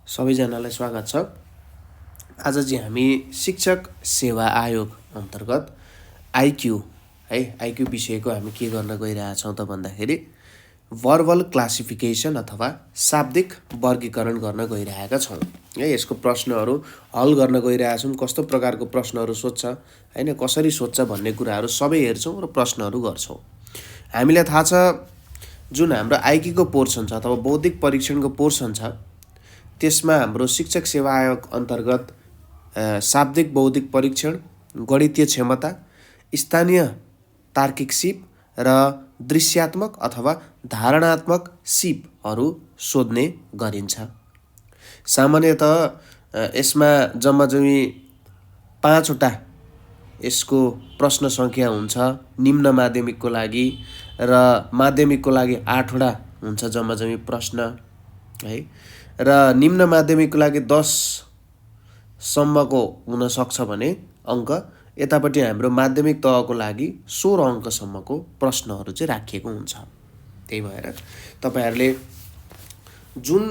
सबैजनालाई स्वागत छ। आज चाहिँ हामी शिक्षक सेवा आयोग अन्तर्गत आइक्यू आइक्यू विषयको हामी के गर्न गइरहेछौँ त भन्दाखेरि भर्बल क्लासिफिकेसन अथवा शाब्दिक वर्गीकरण गर्न गइरहेका छौँ। यसको प्रश्नहरू हल गर्न गइरहेछौँ। कस्तो प्रकारको प्रश्नहरू सोध्छ हैन, कसरी सोध्छ भन्ने कुराहरू सबै हेर्छौँ र प्रश्नहरू गर्छौँ। हामीलाई थाहा छ जुन हाम्रो आइक्यूको पोर्सन छ अथवा बौद्धिक परीक्षणको पोर्सन छ त्यसमा हाम्रो शिक्षक सेवा आयोग अन्तर्गत शाब्दिक बौद्धिक परीक्षण, गणितीय क्षमता, स्थानीय तार्किक सिप र दृश्यात्मक अथवा धारणात्मक सिपहरू सोध्ने गरिन्छ। सामान्यतः यसमा जम्माजम्मी 5 वटा यसको प्रश्न सङ्ख्या हुन्छ निम्न माध्यमिकको लागि र माध्यमिकको लागि 8 वटा हुन्छ जम्माजम्मी प्रश्न है। र निम्न माध्यमिकको लागि 10 सम्मको हुन सक्छ भने अङ्क, यतापट्टि हाम्रो माध्यमिक तहको लागि 16 अङ्कसम्मको प्रश्नहरू चाहिँ राखिएको हुन्छ। त्यही भएर तपाईहरूले जुन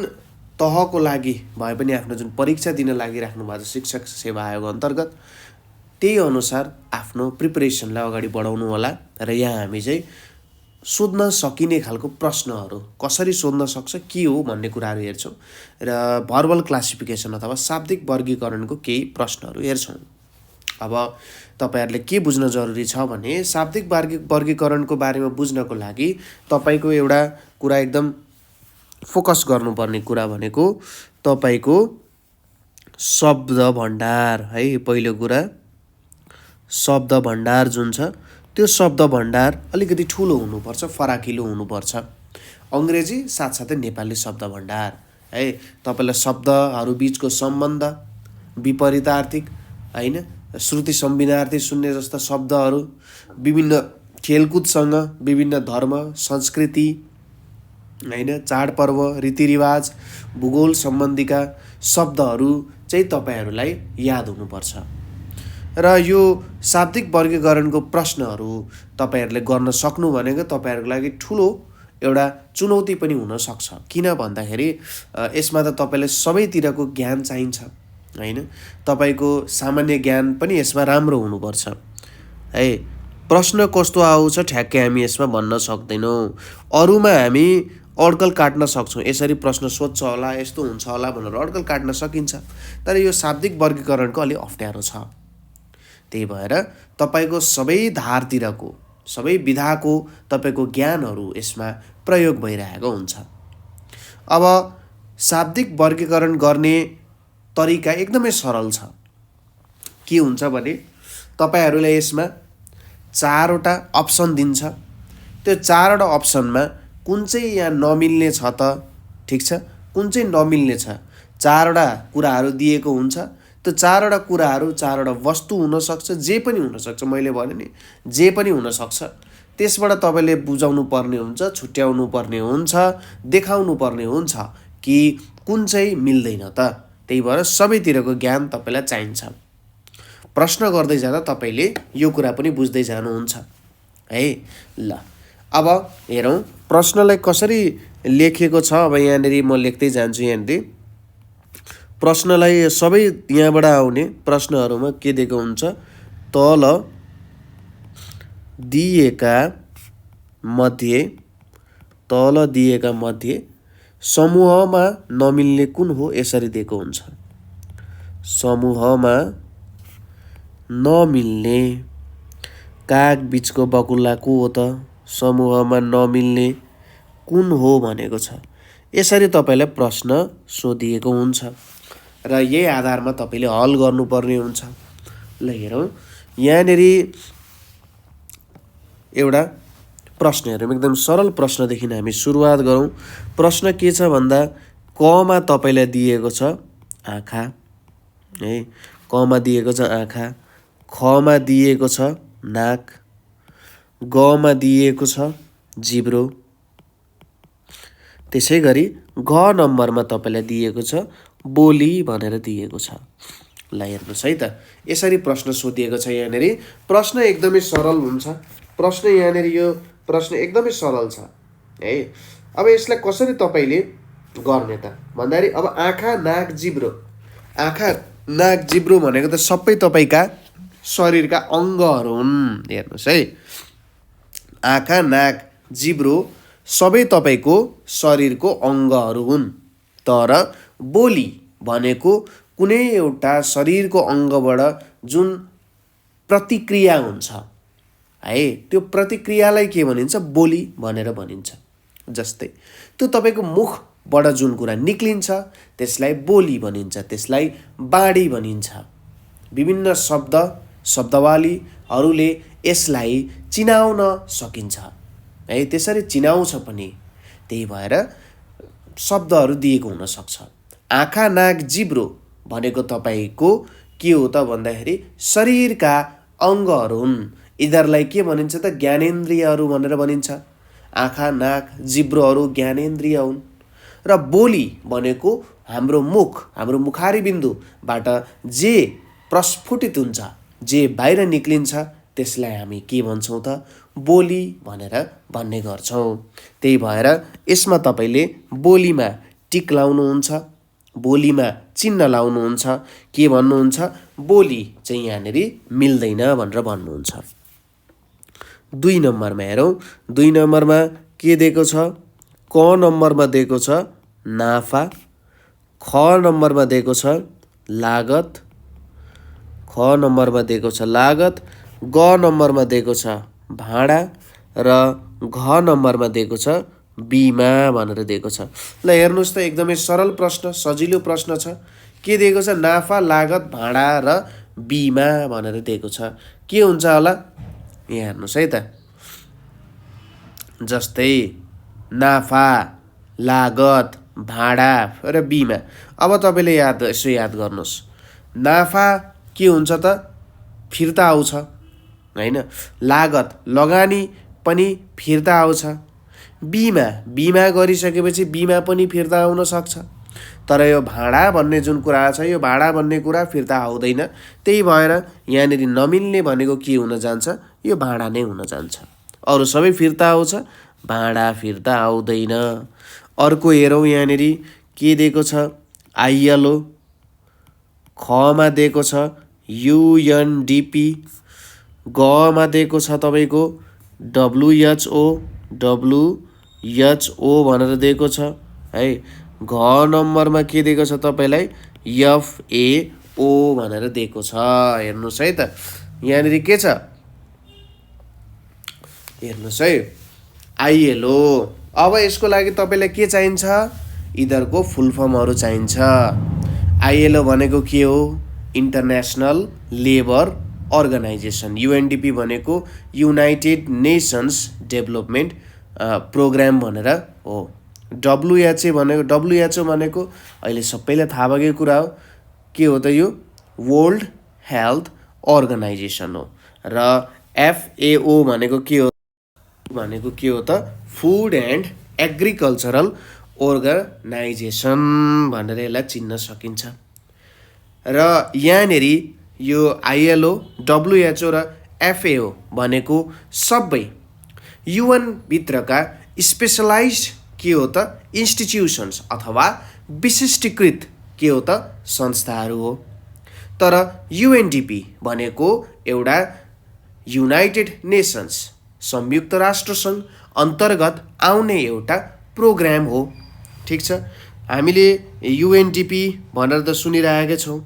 तहको लागि भए पनि आफ्नो जुन परीक्षा दिन लागिराख्नु भएको छ शिक्षक सेवा आयोग अन्तर्गत त्यही अनुसार आफ्नो प्रिपरेसनलाई अगाडि बढाउनु होला। र यहाँ हामी चाहिँ सोध्न सकिने खालको प्रश्नहरू कसरी सोध्न सक्छ के हो भन्ने कुराहरू हेर्छौँ र भर्बल क्लासिफिकेसन अथवा शाब्दिक वर्गीकरणको केही प्रश्नहरू हेर्छौँ। अब तपाईहरूले के बुझ्न जरुरी छ भने शाब्दिक वर्गीकरणको बारेमा बुझ्नको लागि तपाईँको एउटा कुरा एकदम फोकस गर्नुपर्ने कुरा भनेको तपाईँको शब्द भण्डार है। पहिलो कुरा शब्द भण्डार जुन छ त्यो शब्द भण्डार अलिकति ठुलो हुनुपर्छ, फराकिलो हुनुपर्छ। अङ्ग्रेजी साथसाथै नेपाली शब्द भण्डार है। तपाईँलाई शब्दहरू बिचको सम्बन्ध, विपरीतार्थिक हैन, श्रुति सम्बिनार्थी शून्य जस्ता शब्दहरू, विभिन्न खेलकुदसँग, विभिन्न धर्म, संस्कृति हैन, चाडपर्व, रीतिरिवाज, भूगोल सम्बन्धीका शब्दहरू चाहिँ तपाईँहरूलाई याद हुनुपर्छ। र यो शाब्दिक वर्गीकरणको प्रश्नहरू तपाईहरूले गर्न सक्नु भनेको तपाईँहरूको लागि ठुलो एउटा चुनौती पनि हुनसक्छ। किन भन्दाखेरि यसमा त तपाईँलाई सबैतिरको ज्ञान चाहिन्छ हैन। तपाईँको सामान्य ज्ञान पनि यसमा राम्रो हुनुपर्छ है। प्रश्न कस्तो आउँछ ठ्याक्कै हामी यसमा भन्न सक्दैनौँ। अरूमा हामी अड्कल काट्न सक्छौँ, यसरी प्रश्न सोध्छ होला, यस्तो हुन्छ होला भनेर अड्कल काट्न सकिन्छ। तर यो शाब्दिक वर्गीकरणको अलि अप्ठ्यारो छ। त्यही भएर तपाईँको सबै धारतिरको, सबै विधाको तपाईँको ज्ञानहरू यसमा प्रयोग भइरहेको हुन्छ। अब शाब्दिक वर्गीकरण गर्ने तरिका एकदमै सरल छ। के हुन्छ भने तपाईँहरूलाई यसमा 4 वटा अप्सन दिन्छ। त्यो 4 वटा अप्सनमा कुन चाहिँ यहाँ नमिल्ने छ त, ठिक छ, कुन चाहिँ नमिल्ने छ। 4 वटा कुराहरू दिएको हुन्छ। त्यो 4 वटा कुराहरू 4 वटा वस्तु हुनसक्छ, जे पनि हुनसक्छ। मैले भने नि जे पनि हुनसक्छ। त्यसबाट तपाईँले बुझाउनु पर्ने हुन्छ, छुट्याउनु पर्ने हुन्छ, देखाउनु पर्ने हुन्छ कि कुन चाहिँ मिल्दैन त। त्यही भएर सबैतिरको ज्ञान तपाईँलाई चाहिन्छ। प्रश्न गर्दै जाँदा तपाईँले यो कुरा पनि बुझ्दै जानुहुन्छ है। ल अब हेरौँ प्रश्नलाई कसरी लेखेको छ। अब यहाँनिर म लेख्दै जान्छु। यहाँनिर प्रश्नलाई सबै यहाँबाट आउने प्रश्नहरूमा के दिएको हुन्छ, तल दिएका मध्ये समूहमा नमिल्ने कुन हो यसरी दिएको हुन्छ। समूहमा नमिल्ने काग बीचको बकुल्ला को हो त, समूहमा नमिल्ने कुन हो भनेको छ। यसरी तपाईँलाई प्रश्न सोधिएको हुन्छ र यही आधारमा तपाईँले हल गर्नुपर्ने हुन्छ। ल हेरौँ यहाँनिर एउटा प्रश्न हेरौँ। एकदम सरल प्रश्नदेखि हामी सुरुवात गरौँ। प्रश्न के छ भन्दा कमा तपाईँलाई दिएको छ आँखा है, कमा दिएको छ आँखा, खमा दिएको छ नाक, गमा दिएको छ जिब्रो, त्यसै गरी घ नम्बरमा तपाईँलाई दिएको छ बोली भनेर दिएको छ। ल हेर्नुहोस् है त, यसरी प्रश्न सोधिएको छ। यहाँनिर प्रश्न एकदमै सरल हुन्छ। प्रश्न यहाँनिर यो प्रश्न एकदमै सरल छ है। अब यसलाई कसरी तपाईँले गर्ने त भन्दाखेरि अब आँखा नाक जिब्रो, आँखा नाक जिब्रो भनेको त सबै तपाईँका शरीरका अङ्गहरू हुन्। हेर्नुहोस् है, आँखा नाक जिब्रो सबै तपाईँको शरीरको अङ्गहरू हुन्। तर बोली भनेको कुनै एउटा शरीरको अङ्गबाट जुन प्रतिक्रिया हुन्छ है, त्यो प्रतिक्रियालाई के भनिन्छ? बोली भनेर भनिन्छ। जस्तै त्यो तपाईँको मुखबाट जुन कुरा निक्लिन्छ त्यसलाई बोली भनिन्छ, त्यसलाई बाणी भनिन्छ। विभिन्न शब्द शब्दावलीहरूले यसलाई चिनाउन सकिन्छ है, त्यसरी चिनाउँछ पनि। त्यही भएर शब्दहरू दिएको हुनसक्छ। आँखा नाक जिब्रो भनेको तपाईँको के हो त भन्दाखेरि शरीरका अङ्गहरू हुन्। यिनीहरूलाई के भनिन्छ त? ज्ञानेन्द्रियहरू भनेर भनिन्छ। आँखा नाक जिब्रोहरू ज्ञानेन्द्रिय हुन्। र बोली भनेको हाम्रो मुख, हाम्रो मुखारी बिन्दुबाट जे प्रस्फुटित हुन्छ, जे बाहिर निक्लिन्छ त्यसलाई हामी के भन्छौँ त? बोली भनेर भन्ने गर्छौँ। त्यही भएर यसमा तपाईँले बोलीमा टिक लाउनुहुन्छ, बोलीमा चिन्ह लाउनुहुन्छ। के भन्नुहुन्छ? बोली चाहिँ यहाँनिर मिल्दैन भनेर भन्नुहुन्छ। 2 नम्बरमा हेरौँ। 2 नम्बरमा के दिएको छ? क नम्बरमा दिएको छ नाफा, ख नम्बरमा दिएको छ लागत, ख नम्बरमा दिएको छ लागत, ग नम्बरमा दिएको छ भाडा र घ नम्बरमा दिएको छ बिमा भनेर दिएको छ। ल हेर्नुहोस् त, एकदमै सरल प्रश्न, सजिलो प्रश्न छ। के दिएको छ? नाफा, लागत, भाडा र बिमा भनेर दिएको छ। के हुन्छ होला? यहाँ हेर्नुहोस् है त। जस्तै नाफा, लागत, भाडा र बिमा। अब तपाईँले यसो याद गर्नुहोस्, नाफा के हुन्छ त? फिर्ता आउँछ होइन। लागत लगानी पनि फिर्ता आउँछ। बिमा गरिसकेपछि बिमा पनि फिर्ता आउन सक्छ। तर यो भाडा भन्ने जुन कुरा छ, यो भाडा भन्ने कुरा फिर्ता आउँदैन। त्यही भएर यहाँनिर नमिल्ने भनेको के हुन जान्छ? यो भाडा नै हुन जान्छ। अरू सबै फिर्ता आउँछ, भाडा फिर्ता आउँदैन। अर्को हेरौँ, यहाँनिर के दिएको छ? आइएलओ, खमा दिएको छ युएनडिपी, गमा दिएको छ तपाईँको डब्लुएचओ भनेर दिएको छ है। घ नम्बरमा के दिएको छ तपाईँलाई? एफएओ भनेर दिएको छ। हेर्नुहोस् है त, यहाँनिर के छ? हेर्नुहोस् है, आइएलओ। अब यसको लागि तपाईँलाई के चाहिन्छ? यिनीहरूको फुल फर्महरू चाहिन्छ। आइएलओ भनेको के हो? International Labour Organization. युएनडिपी भनेको युनाइटेड नेसन्स डेभलपमेन्ट प्रोग्राम भनेर हो। डब्लुएचओ भनेको अहिले सबैलाई थाहा भएको कुरा हो। के हो त यो? वर्ल्ड हेल्थ अर्गनाइजेसन हो। र एफएओ भनेको के हो? भनेको के हो त? फुड एन्ड एग्रिकल्चरल अर्गनाइजेसन भनेर यसलाई चिन्न सकिन्छ। र यहाँनिर यो आइएलओ, डब्लुएचओ र एफएओ भनेको सबै युएनभित्रका स्पेसलाइज्ड के हो त? इन्स्टिट्युसन्स अथवा विशिष्टीकृत के हो त? संस्थाहरू हो। तर युएनडिपी भनेको एउटा युनाइटेड नेसन्स, संयुक्त राष्ट्रसङ्घ अन्तर्गत आउने एउटा प्रोग्राम हो। ठिक छ, हामीले युएनडिपी भनेर त सुनिरहेका छौँ।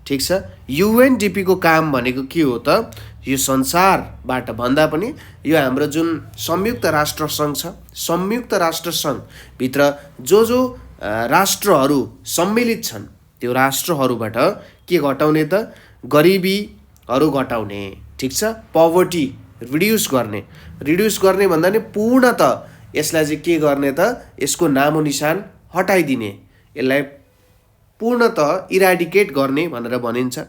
ठिक छ, युएनडिपीको काम भनेको के हो त? यो संसारबाट भन्दा पनि यो हाम्रो जुन संयुक्त राष्ट्रसङ्घ छ, संयुक्त राष्ट्रसङ्घभित्र जो राष्ट्रहरू सम्मिलित छन् त्यो राष्ट्रहरूबाट के घटाउने त? गरिबीहरू घटाउने। ठिक छ, पवर्टी रिड्युस गर्ने भन्दा नि पूर्णतः यसलाई चाहिँ के गर्ने त? यसको नामो निशान हटाइदिने, यसलाई पूर्णतः इराडिकेट गर्ने भनेर भनिन्छ।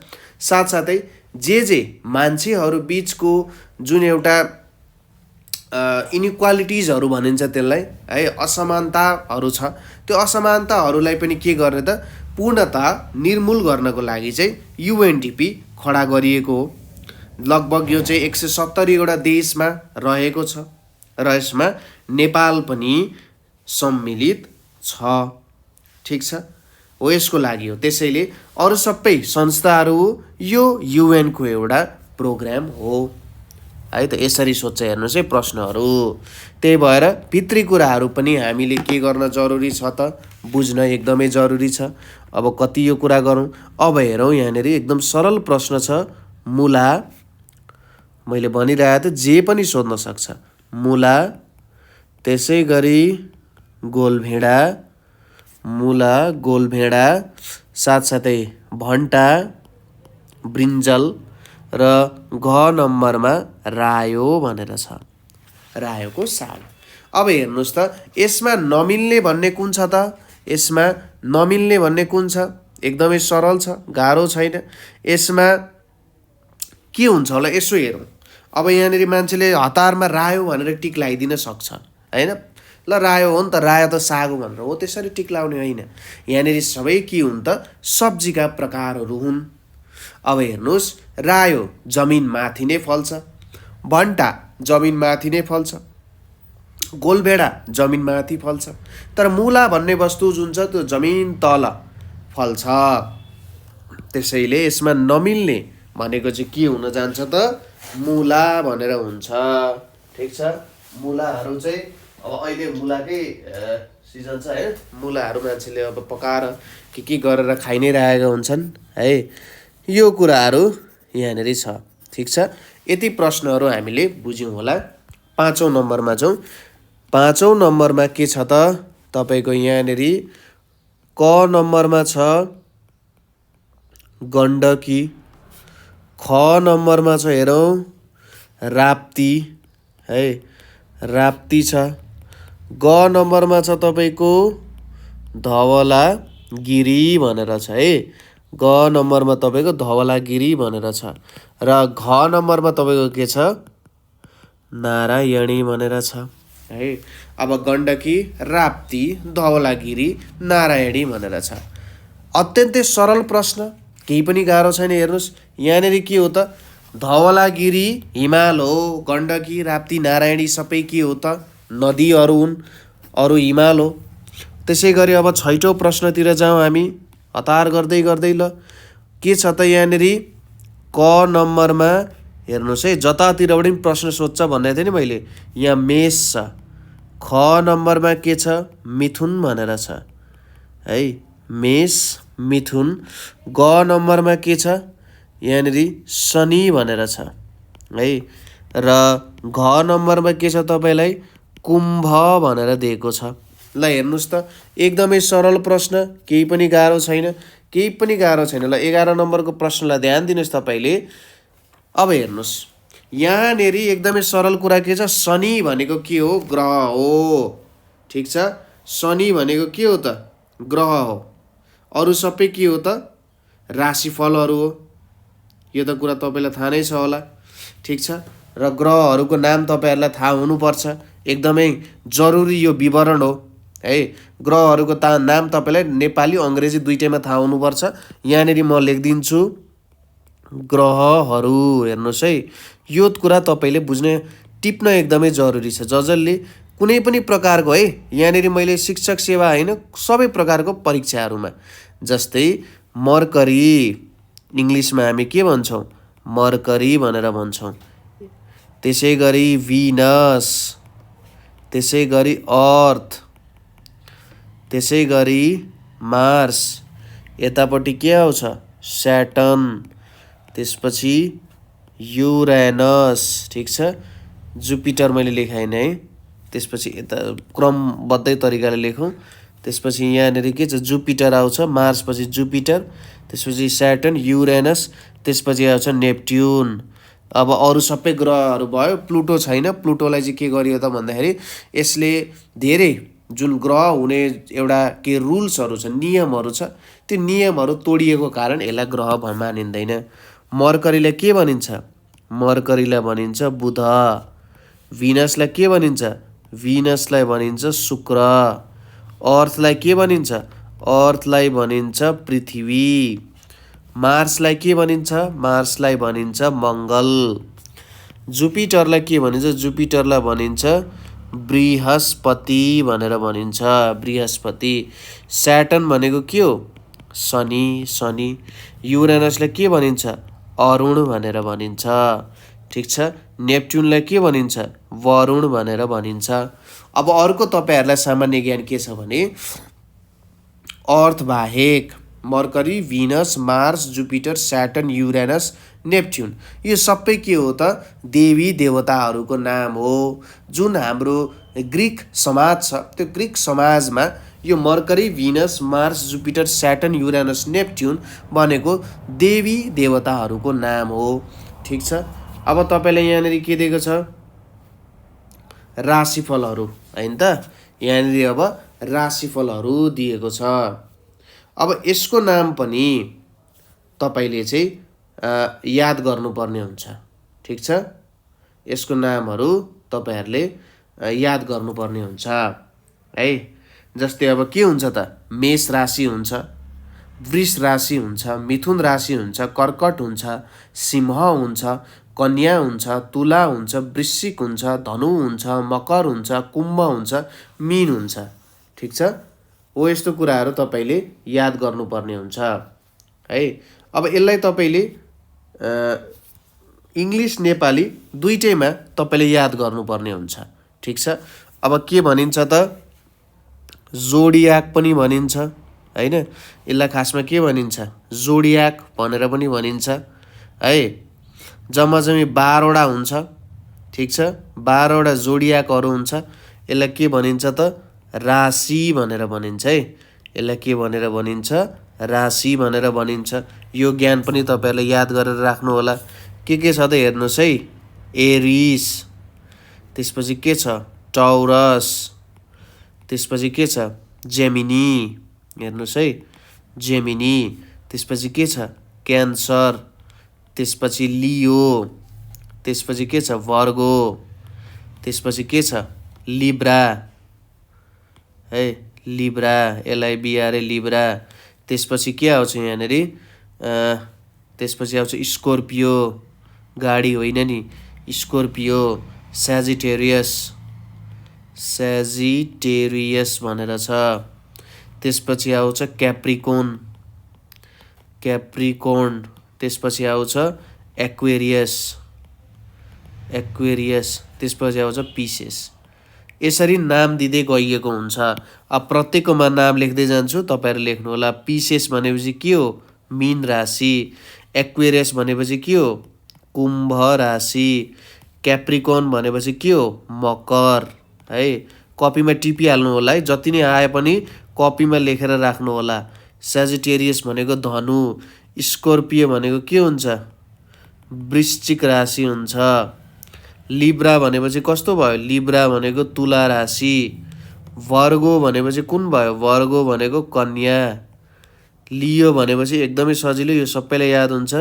साथसाथै जे मान्छेहरू बिचको जुन एउटा इनइक्वालिटिजहरू भनिन्छ त्यसलाई है, असमानताहरू छ, त्यो असमानताहरूलाई पनि के गर्ने त? पूर्णतः निर्मूल गर्नको लागि चाहिँ युएनडिपी खडा गरिएको हो। लगभग यो चाहिँ 170वटा देशमा रहेको छ र यसमा नेपाल पनि सम्मिलित छ। ठिक छ, हो यसको लागि हो। त्यसैले अरू सबै संस्थाहरू यो युएनको एउटा प्रोग्राम हो है त। यसरी सोच्छ हेर्नुहोस् है प्रश्नहरू। त्यही भएर भित्री कुराहरू पनि हामीले के गर्न जरुरी छ त, बुझ्न एकदमै जरुरी छ। अब कति यो कुरा गरौँ, अब हेरौँ यहाँनिर एकदम सरल प्रश्न छ। मुला, मैले भनिरहेको थिएँ जे पनि सोध्न सक्छ। मुला, त्यसै गरी गोलभेडा, मुला, गोलभेडा, साथसाथै भन्टा, ब्रिन्जल र घ नम्बरमा रायो भनेर छ, रायोको साग। अब हेर्नुहोस् त यसमा नमिल्ने भन्ने कुन छ त, यसमा नमिल्ने भन्ने कुन छ? एकदमै सरल छ, गाह्रो छैन। यसमा के हुन्छ होला यसो हेरौँ। अब यहाँनिर मान्छेले हतारमा रायो भनेर टिक लगाइदिन सक्छ होइन। ल रायो हो नि त, रायो त साग हो भनेर हो त्यसरी टिक लाउने होइन। यहाँनिर सबै के हुन् त, सब्जीका प्रकारहरू हुन्। अब हेर्नुहोस्, रायो जमिन माथि नै फल्छ, भन्टा जमिन माथि नै फल्छ, गोलभेडा जमिन माथि फल्छ, तर मुला भन्ने वस्तु जुन छ त्यो जमिन तल फल्छ। त्यसैले यसमा नमिल्ने भनेको चाहिँ के हुन जान्छ त, मुला भनेर हुन्छ। ठिक छ, मुलाहरू चाहिँ अब अहिले मुलाकै सिजन छ है। मुलाहरू मान्छेले अब पकाएर के गरेर खाइ नै रहेका हुन्छन् है। यो कुराहरू यहाँनिर छ। ठिक छ, यति प्रश्नहरू हामीले बुझ्यौँ होला। 5औं नम्बरमा जाउँ। 5औं नम्बरमा के छ त तपाईँको यहाँनिर क नम्बरमा छ गण्डकी, ख नम्बरमा छ हेरौँ राप्ती है, राप्ती छ। ग नम्बरमा छ तपाईँको धवलागिरी भनेर छ है। ग नम्बरमा तपाईँको धवलागिरी भनेर छ र घ नम्बरमा तपाईँको के छ, नारायणी भनेर छ है। अब गण्डकी, राप्ती, धवलागिरी, नारायणी भनेर छ। अत्यन्तै सरल प्रश्न, केही पनि गाह्रो छैन। हेर्नुहोस् यहाँनिर के हो त, धवलागिरी हिमाल हो, गण्डकी, राप्ती, नारायणी सबै के हो त, नदीहरू हुन्, अरू हिमाल हो। त्यसै गरी अब 6औं प्रश्नतिर जाउँ हामी हतार गर्दै गर्दै। ल के छ त यहाँनिर क नम्बरमा हेर्नुहोस् है, जतातिरबाट पनि प्रश्न सोध्छ भन्दै थिएँ नि मैले। यहाँ मेष छ, ख नम्बरमा के छ, मिथुन भनेर छ है, मेष, मिथुन। ग नम्बरमा के छ, यहाँनिर शनि भनेर छ है र घ नम्बरमा के छ तपाईँलाई, कुम्भ भनेर दिएको छ। ल हेर्नुहोस् त एकदमै सरल प्रश्न, केही पनि गाह्रो छैन, केही पनि गाह्रो छैन। ल 11 नम्बरको प्रश्नलाई ध्यान दिनुहोस् तपाईँले। अब हेर्नुहोस् यहाँनिर एकदमै सरल कुरा के छ, शनि भनेको के हो, ग्रह हो। ठिक छ, शनि भनेको के हो त, ग्रह हो। अरू सबै के हो त, राशिफलहरू हो। यो त कुरा तपाईँलाई थाहा नै छ होला। ठिक छ, र ग्रहहरूको नाम तपाईँहरूलाई थाहा हुनुपर्छ, एकदमै जरुरी यो विवरण हो है। ग्रहहरूको नाम तपाईँलाई नेपाली अङ्ग्रेजी दुईटैमा थाहा हुनुपर्छ। यहाँनिर म लेखिदिन्छु ग्रहहरू। हेर्नुहोस् है, यो कुरा तपाईँले बुझ्ने टिप्न एकदमै जरुरी छ। जसले कुनै पनि प्रकारको है, यहाँनिर मैले शिक्षक सेवा होइन सबै प्रकारको परीक्षाहरूमा, जस्तै मर्करी, इङ्ग्लिसमा हामी के भन्छौँ, मर्करी भनेर भन्छौँ। त्यसै गरी भिनस, त्यसै गरी अर्थ, त्यसै गरी मार्स, यतापट्टि के आउँछ, स्याटर्न, त्यसपछि युरेनस। ठिक छ, जुपिटर मैले लेखाएन है। त्यसपछि यता क्रमबद्ध तरिकाले लेखौँ। त्यसपछि यहाँनिर के छ, जुपिटर आउँछ, मार्सपछि जुपिटर, त्यसपछि स्याटर्न, युरेनस, त्यसपछि आउँछ नेप्ट्युन। अब अरू सबै ग्रहहरू भयो, प्लुटो छैन। प्लुटोलाई चाहिँ के गरियो त भन्दाखेरि यसले धेरै जुन ग्रह हुने एउटा के रुल्सहरू छ, नियमहरू छ, त्यो नियमहरू तोडिएको कारण यसलाई ग्रह मानिँदैन। मर्करीलाई के भनिन्छ, मर्करीलाई भनिन्छ बुध। भिनसलाई के भनिन्छ, भिनसलाई भनिन्छ शुक्र। अर्थलाई के भनिन्छ, अर्थलाई भनिन्छ पृथ्वी। मार्सलाई के भनिन्छ, मार्सलाई भनिन्छ मङ्गल। जुपिटरलाई के भनिन्छ, जुपिटरलाई भनिन्छ बृहस्पति भनेर भनिन्छ, बृहस्पति। स्याटर्न भनेको के हो? शनि, शनि। युरेनसलाई के भनिन्छ? अरुण भनेर भनिन्छ, ठिक छ। नेप्च्युनलाई के भनिन्छ? वरुण भनेर भनिन्छ। अब अर्को तपाईँहरूलाई सामान्य ज्ञान के छ भने अर्थ बाहेक Mercury, Venus, Mars, Jupiter, Saturn, Uranus, Neptune यो सबै के हो त? देवी देवताहरूको नाम हो। जुन हाम्रो ग्रिक समाज छ त्यो ग्रिक समाजमा यो Mercury, Venus, Mars, Jupiter, Saturn, Uranus, Neptune भनेको देवी देवताहरूको नाम हो, ठिक छ। अब तपाईँलाई यहाँनिर के दिएको छ? राशिफलहरू, होइन त? यहाँनिर अब राशिफलहरू दिएको छ। अब यसको नाम पनि तपाईँले चाहिँ याद गर्नुपर्ने हुन्छ, ठिक छ। यसको नामहरू तपाईँहरूले याद गर्नुपर्ने हुन्छ है। जस्तै अब के हुन्छ त? मेष राशि हुन्छ, वृष राशि हुन्छ, मिथुन राशि हुन्छ, कर्कट हुन्छ, सिंह हुन्छ, कन्या हुन्छ, तुला हुन्छ, वृश्चिक हुन्छ, धनु हुन्छ, मकर हुन्छ, कुम्भ हुन्छ, मीन हुन्छ, ठिक छ। हो यस्तो कुराहरू तपाईँले याद गर्नुपर्ने हुन्छ है। अब यसलाई तपाईँले इङ्ग्लिस नेपाली दुइटैमा तपाईँले याद गर्नुपर्ने हुन्छ, ठिक छ। अब के भनिन्छ त? जोडियाक पनि भनिन्छ, होइन? यसलाई खासमा के भनिन्छ? जोडियाक भनेर पनि भनिन्छ है। जम्मा 12वटा हुन्छ, ठिक छ। 12वटा जोडियाकहरू हुन्छ। यसलाई के भनिन्छ त? राशि भनेर भनिन्छ है। यसलाई के भनेर भनिन्छ? राशि भनेर भनिन्छ। यो ज्ञान पनि तपाईँहरूले याद गरेर राख्नु होला। के छ त हेर्नुहोस् है। एरिस, त्यसपछि के छ? टौरस, त्यसपछि के छ? जेमिनी, हेर्नुहोस् है, जेमिनी। त्यसपछि के छ? क्यान्सर, त्यसपछि लियो, त्यसपछि के छ? वर्गो, त्यसपछि के छ? लिब्रा है, लिब्रा, LIBRA, लिब्रा। त्यसपछि के आउँछ यहाँनिर? त्यसपछि आउँछ स्कर्पियो, गाडी होइन नि, स्कर्पियो। सेजिटेरियस, सेजिटेरियस भनेर छ। त्यसपछि आउँछ क्याप्रिकोन, क्याप्रिकोन। त्यसपछि आउँछ एक्वेरियस, एक्वेरियस। त्यसपछि आउँछ पिसेस। यसरी नाम दिँदै गइएको हुन्छ। अब प्रत्येकमा नाम लेख्दै जान्छु, तपाईँहरू लेख्नु होला। पिसेस भनेपछि के हो? मीन राशि। एक्वेरियस भनेपछि के हो? कुम्भ राशि। क्याप्रिकोन भनेपछि के हो? मकर है। कपीमा टिपिहाल्नु होला है। जति नै आए पनि कपीमा लेखेर राख्नु होला। सेजिटेरियस भनेको धनु। स्कर्पियो भनेको के हुन्छ? वृश्चिक राशि हुन्छ। लिब्रा भनेपछि कस्तो भयो? लिब्रा भनेको तुला राशि। वर्गो भनेपछि कुन भयो? वर्गो भनेको कन्या। लियो भनेपछि एकदमै सजिलो, यो सबैलाई याद हुन्छ।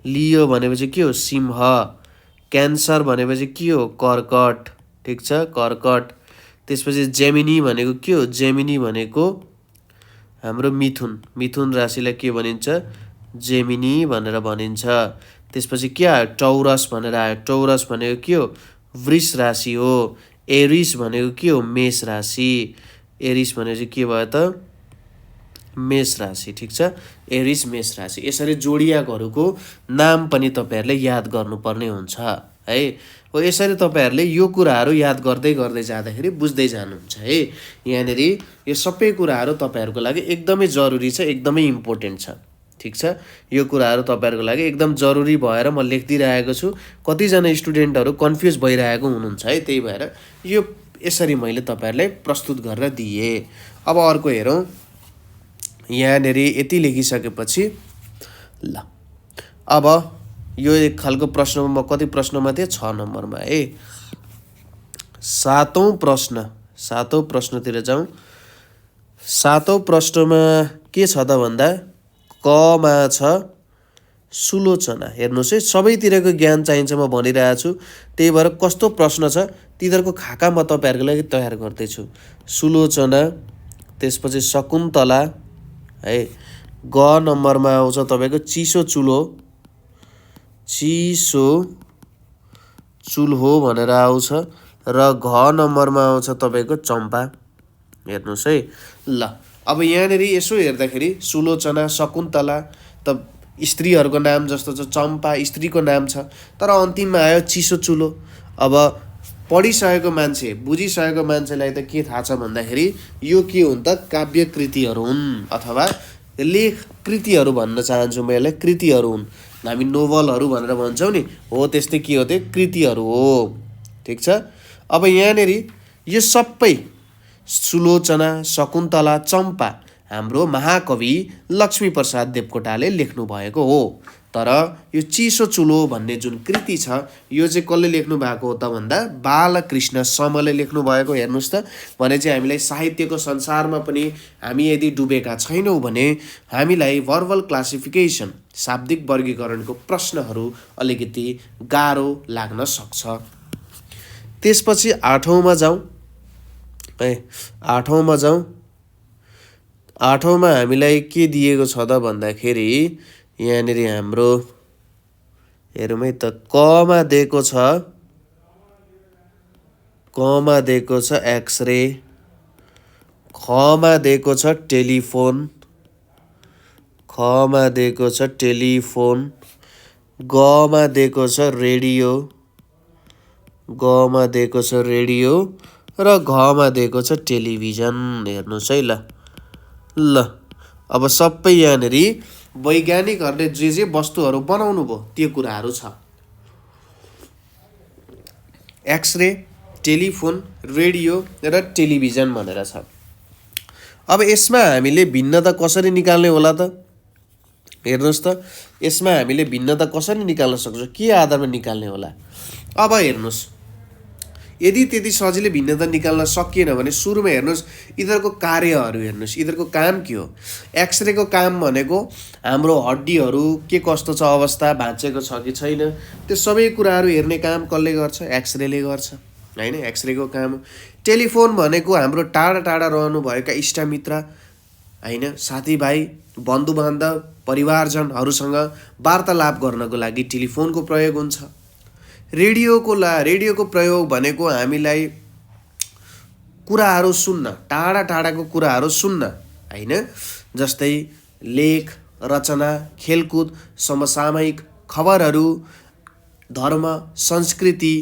लियो भनेपछि के हो? सिंह। क्यान्सर भनेपछि के हो? कर्कट, ठिक छ, कर्कट। त्यसपछि जेमिनी भनेको के हो? जेमिनी भनेको हाम्रो मिथुन। मिथुन राशिलाई के भनिन्छ? जेमिनी भनेर भनिन्छ। त्यसपछि के आयो? टौरस भनेर आयो। टौरस भनेको के हो? वृष राशि हो। एरिस भनेको के हो? मेष राशि। एरिस भनेपछि के भयो त? मेष राशि, ठिक छ। एरिस मेष राशि। यसरी जोडियाकहरूको नाम पनि तपाईँहरूले याद गर्नुपर्ने हुन्छ है। हो यसरी तपाईँहरूले यो कुराहरू याद गर्दै गर्दै जाँदाखेरि बुझ्दै जानुहुन्छ है। यहाँनिर यो सबै कुराहरू तपाईँहरूको लागि एकदमै जरुरी छ, एकदमै इम्पोर्टेन्ट छ, ठिक छ। यो कुराहरू तपाईँहरूको लागि एकदम जरुरी भएर म लेखिदिइरहेको छु। कतिजना स्टुडेन्टहरू कन्फ्युज भइरहेको हुनुहुन्छ है, त्यही भएर यो यसरी मैले तपाईँहरूलाई प्रस्तुत गरेर दिएँ। अब अर्को हेरौँ। यहाँनिर यति लेखिसकेपछि ल अब यो एक खालको प्रश्नमा म कति प्रश्नमा थिएँ? 6 नम्बरमा है। 7औं प्रश्न, 7औं प्रश्नतिर जाउँ। 7औं प्रश्नमा के छ त भन्दा कमा छ सुलोचना। हेर्नुहोस् है, सबैतिरको ज्ञान चाहिन्छ म भनिरहेको छु। त्यही भएर कस्तो प्रश्न छ तिनीहरूको खाका म तपाईँहरूको लागि तयार गर्दैछु। सुलोचना, त्यसपछि शकुन्तला है। ग नम्बरमा आउँछ तपाईँको चिसो चुलो, चिसो चुल्हो भनेर आउँछ। र घ नम्बरमा आउँछ तपाईँको चम्पा। हेर्नुहोस् है। ल अब यहाँनिर यसो हेर्दाखेरि सुलोचना, शकुन्तला त स्त्रीहरूको नाम जस्तो छ, चम्पा स्त्रीको नाम छ, तर अन्तिममा आयो चिसो चुलो। अब पढिसकेको मान्छे, बुझिसकेको मान्छेलाई त के थाहा छ भन्दाखेरि यो के हुन् त काव्य कृतिहरू हुन् अथवा लेख कृतिहरू भन्न चाहन्छु म यसलाई, कृतिहरू हुन्। हामी नोभलहरू भनेर भन्छौँ नि, हो त्यस्तै के हो त्यो कृतिहरू हो। ठिक छ। अब यहाँनिर यो सबै सुलोचना, शकुन्तला, चम्पा हाम्रो महाकवि लक्ष्मीप्रसाद देवकोटाले लेख्नु भएको हो। तर यो चिसो चुलो भन्ने जुन कृति छ यो चाहिँ कसले लेख्नु भएको हो त भन्दा बालकृष्ण समले लेख्नु भएको। हेर्नुहोस् त, भने चाहिँ हामीलाई साहित्यको संसारमा पनि हामी यदि डुबेका छैनौँ भने हामीलाई भर्बल क्लासिफिकेसन, शाब्दिक वर्गीकरणको प्रश्नहरू अलिकति गाह्रो लाग्न सक्छ। त्यसपछि 8औँमा जाउँ। 8औँमा जाउँ। 8औँमा हामीलाई के दिएको छ त भन्दाखेरि यहाँनिर हाम्रो हेरौँ है त, कमा दिएको छ, कमा दिएको छ एक्सरे, खमा दिएको छ टेलिफोन, खमा दिएको छ टेलिफोन, गमा दिएको छ रेडियो, गमा दिएको छ रेडियो र घमा दिएको छ टेलिभिजन। हेर्नुहोस् है। ल अब सबै यहाँनिर वैज्ञानिकहरूले जे वस्तुहरू बनाउनु भयो त्यो कुराहरू छ। एक्सरे, टेलिफोन, रेडियो र टेलिभिजन भनेर छ। अब यसमा हामीले भिन्नता कसरी निकाल्ने होला त? हेर्नुहोस् त, यसमा हामीले भिन्नता कसरी निकाल्न सक्छौँ, के आधारमा निकाल्ने होला? अब हेर्नुहोस्, यदि त्यति सजिलै भिन्नता निकाल्न सकिएन भने सुरुमा हेर्नुहोस् यिनीहरूको कार्यहरू हेर्नुहोस्, यिनीहरूको काम के हो। एक्सरेको काम भनेको हाम्रो हड्डीहरू के कस्तो छ अवस्था, भाँचेको छ कि छैन, त्यो सबै कुराहरू हेर्ने काम कसले गर्छ? एक्सरेले गर्छ होइन, एक्सरेको काम। टेलिफोन भनेको हाम्रो टाढा टाढा रहनुभएका इष्टमित्र होइन, साथीभाइ, बन्धुबान्धव, परिवारजनहरूसँग वार्तालाप गर्नको लागि टेलिफोनको प्रयोग हुन्छ। रेडियोको प्रयोग भनेको हामीलाई कुराहरू सुन्न, टाढा टाढाको कुराहरू सुन्न होइन, जस्तै लेख, रचना, खेलकुद, समसामयिक खबरहरू, धर्म, संस्कृति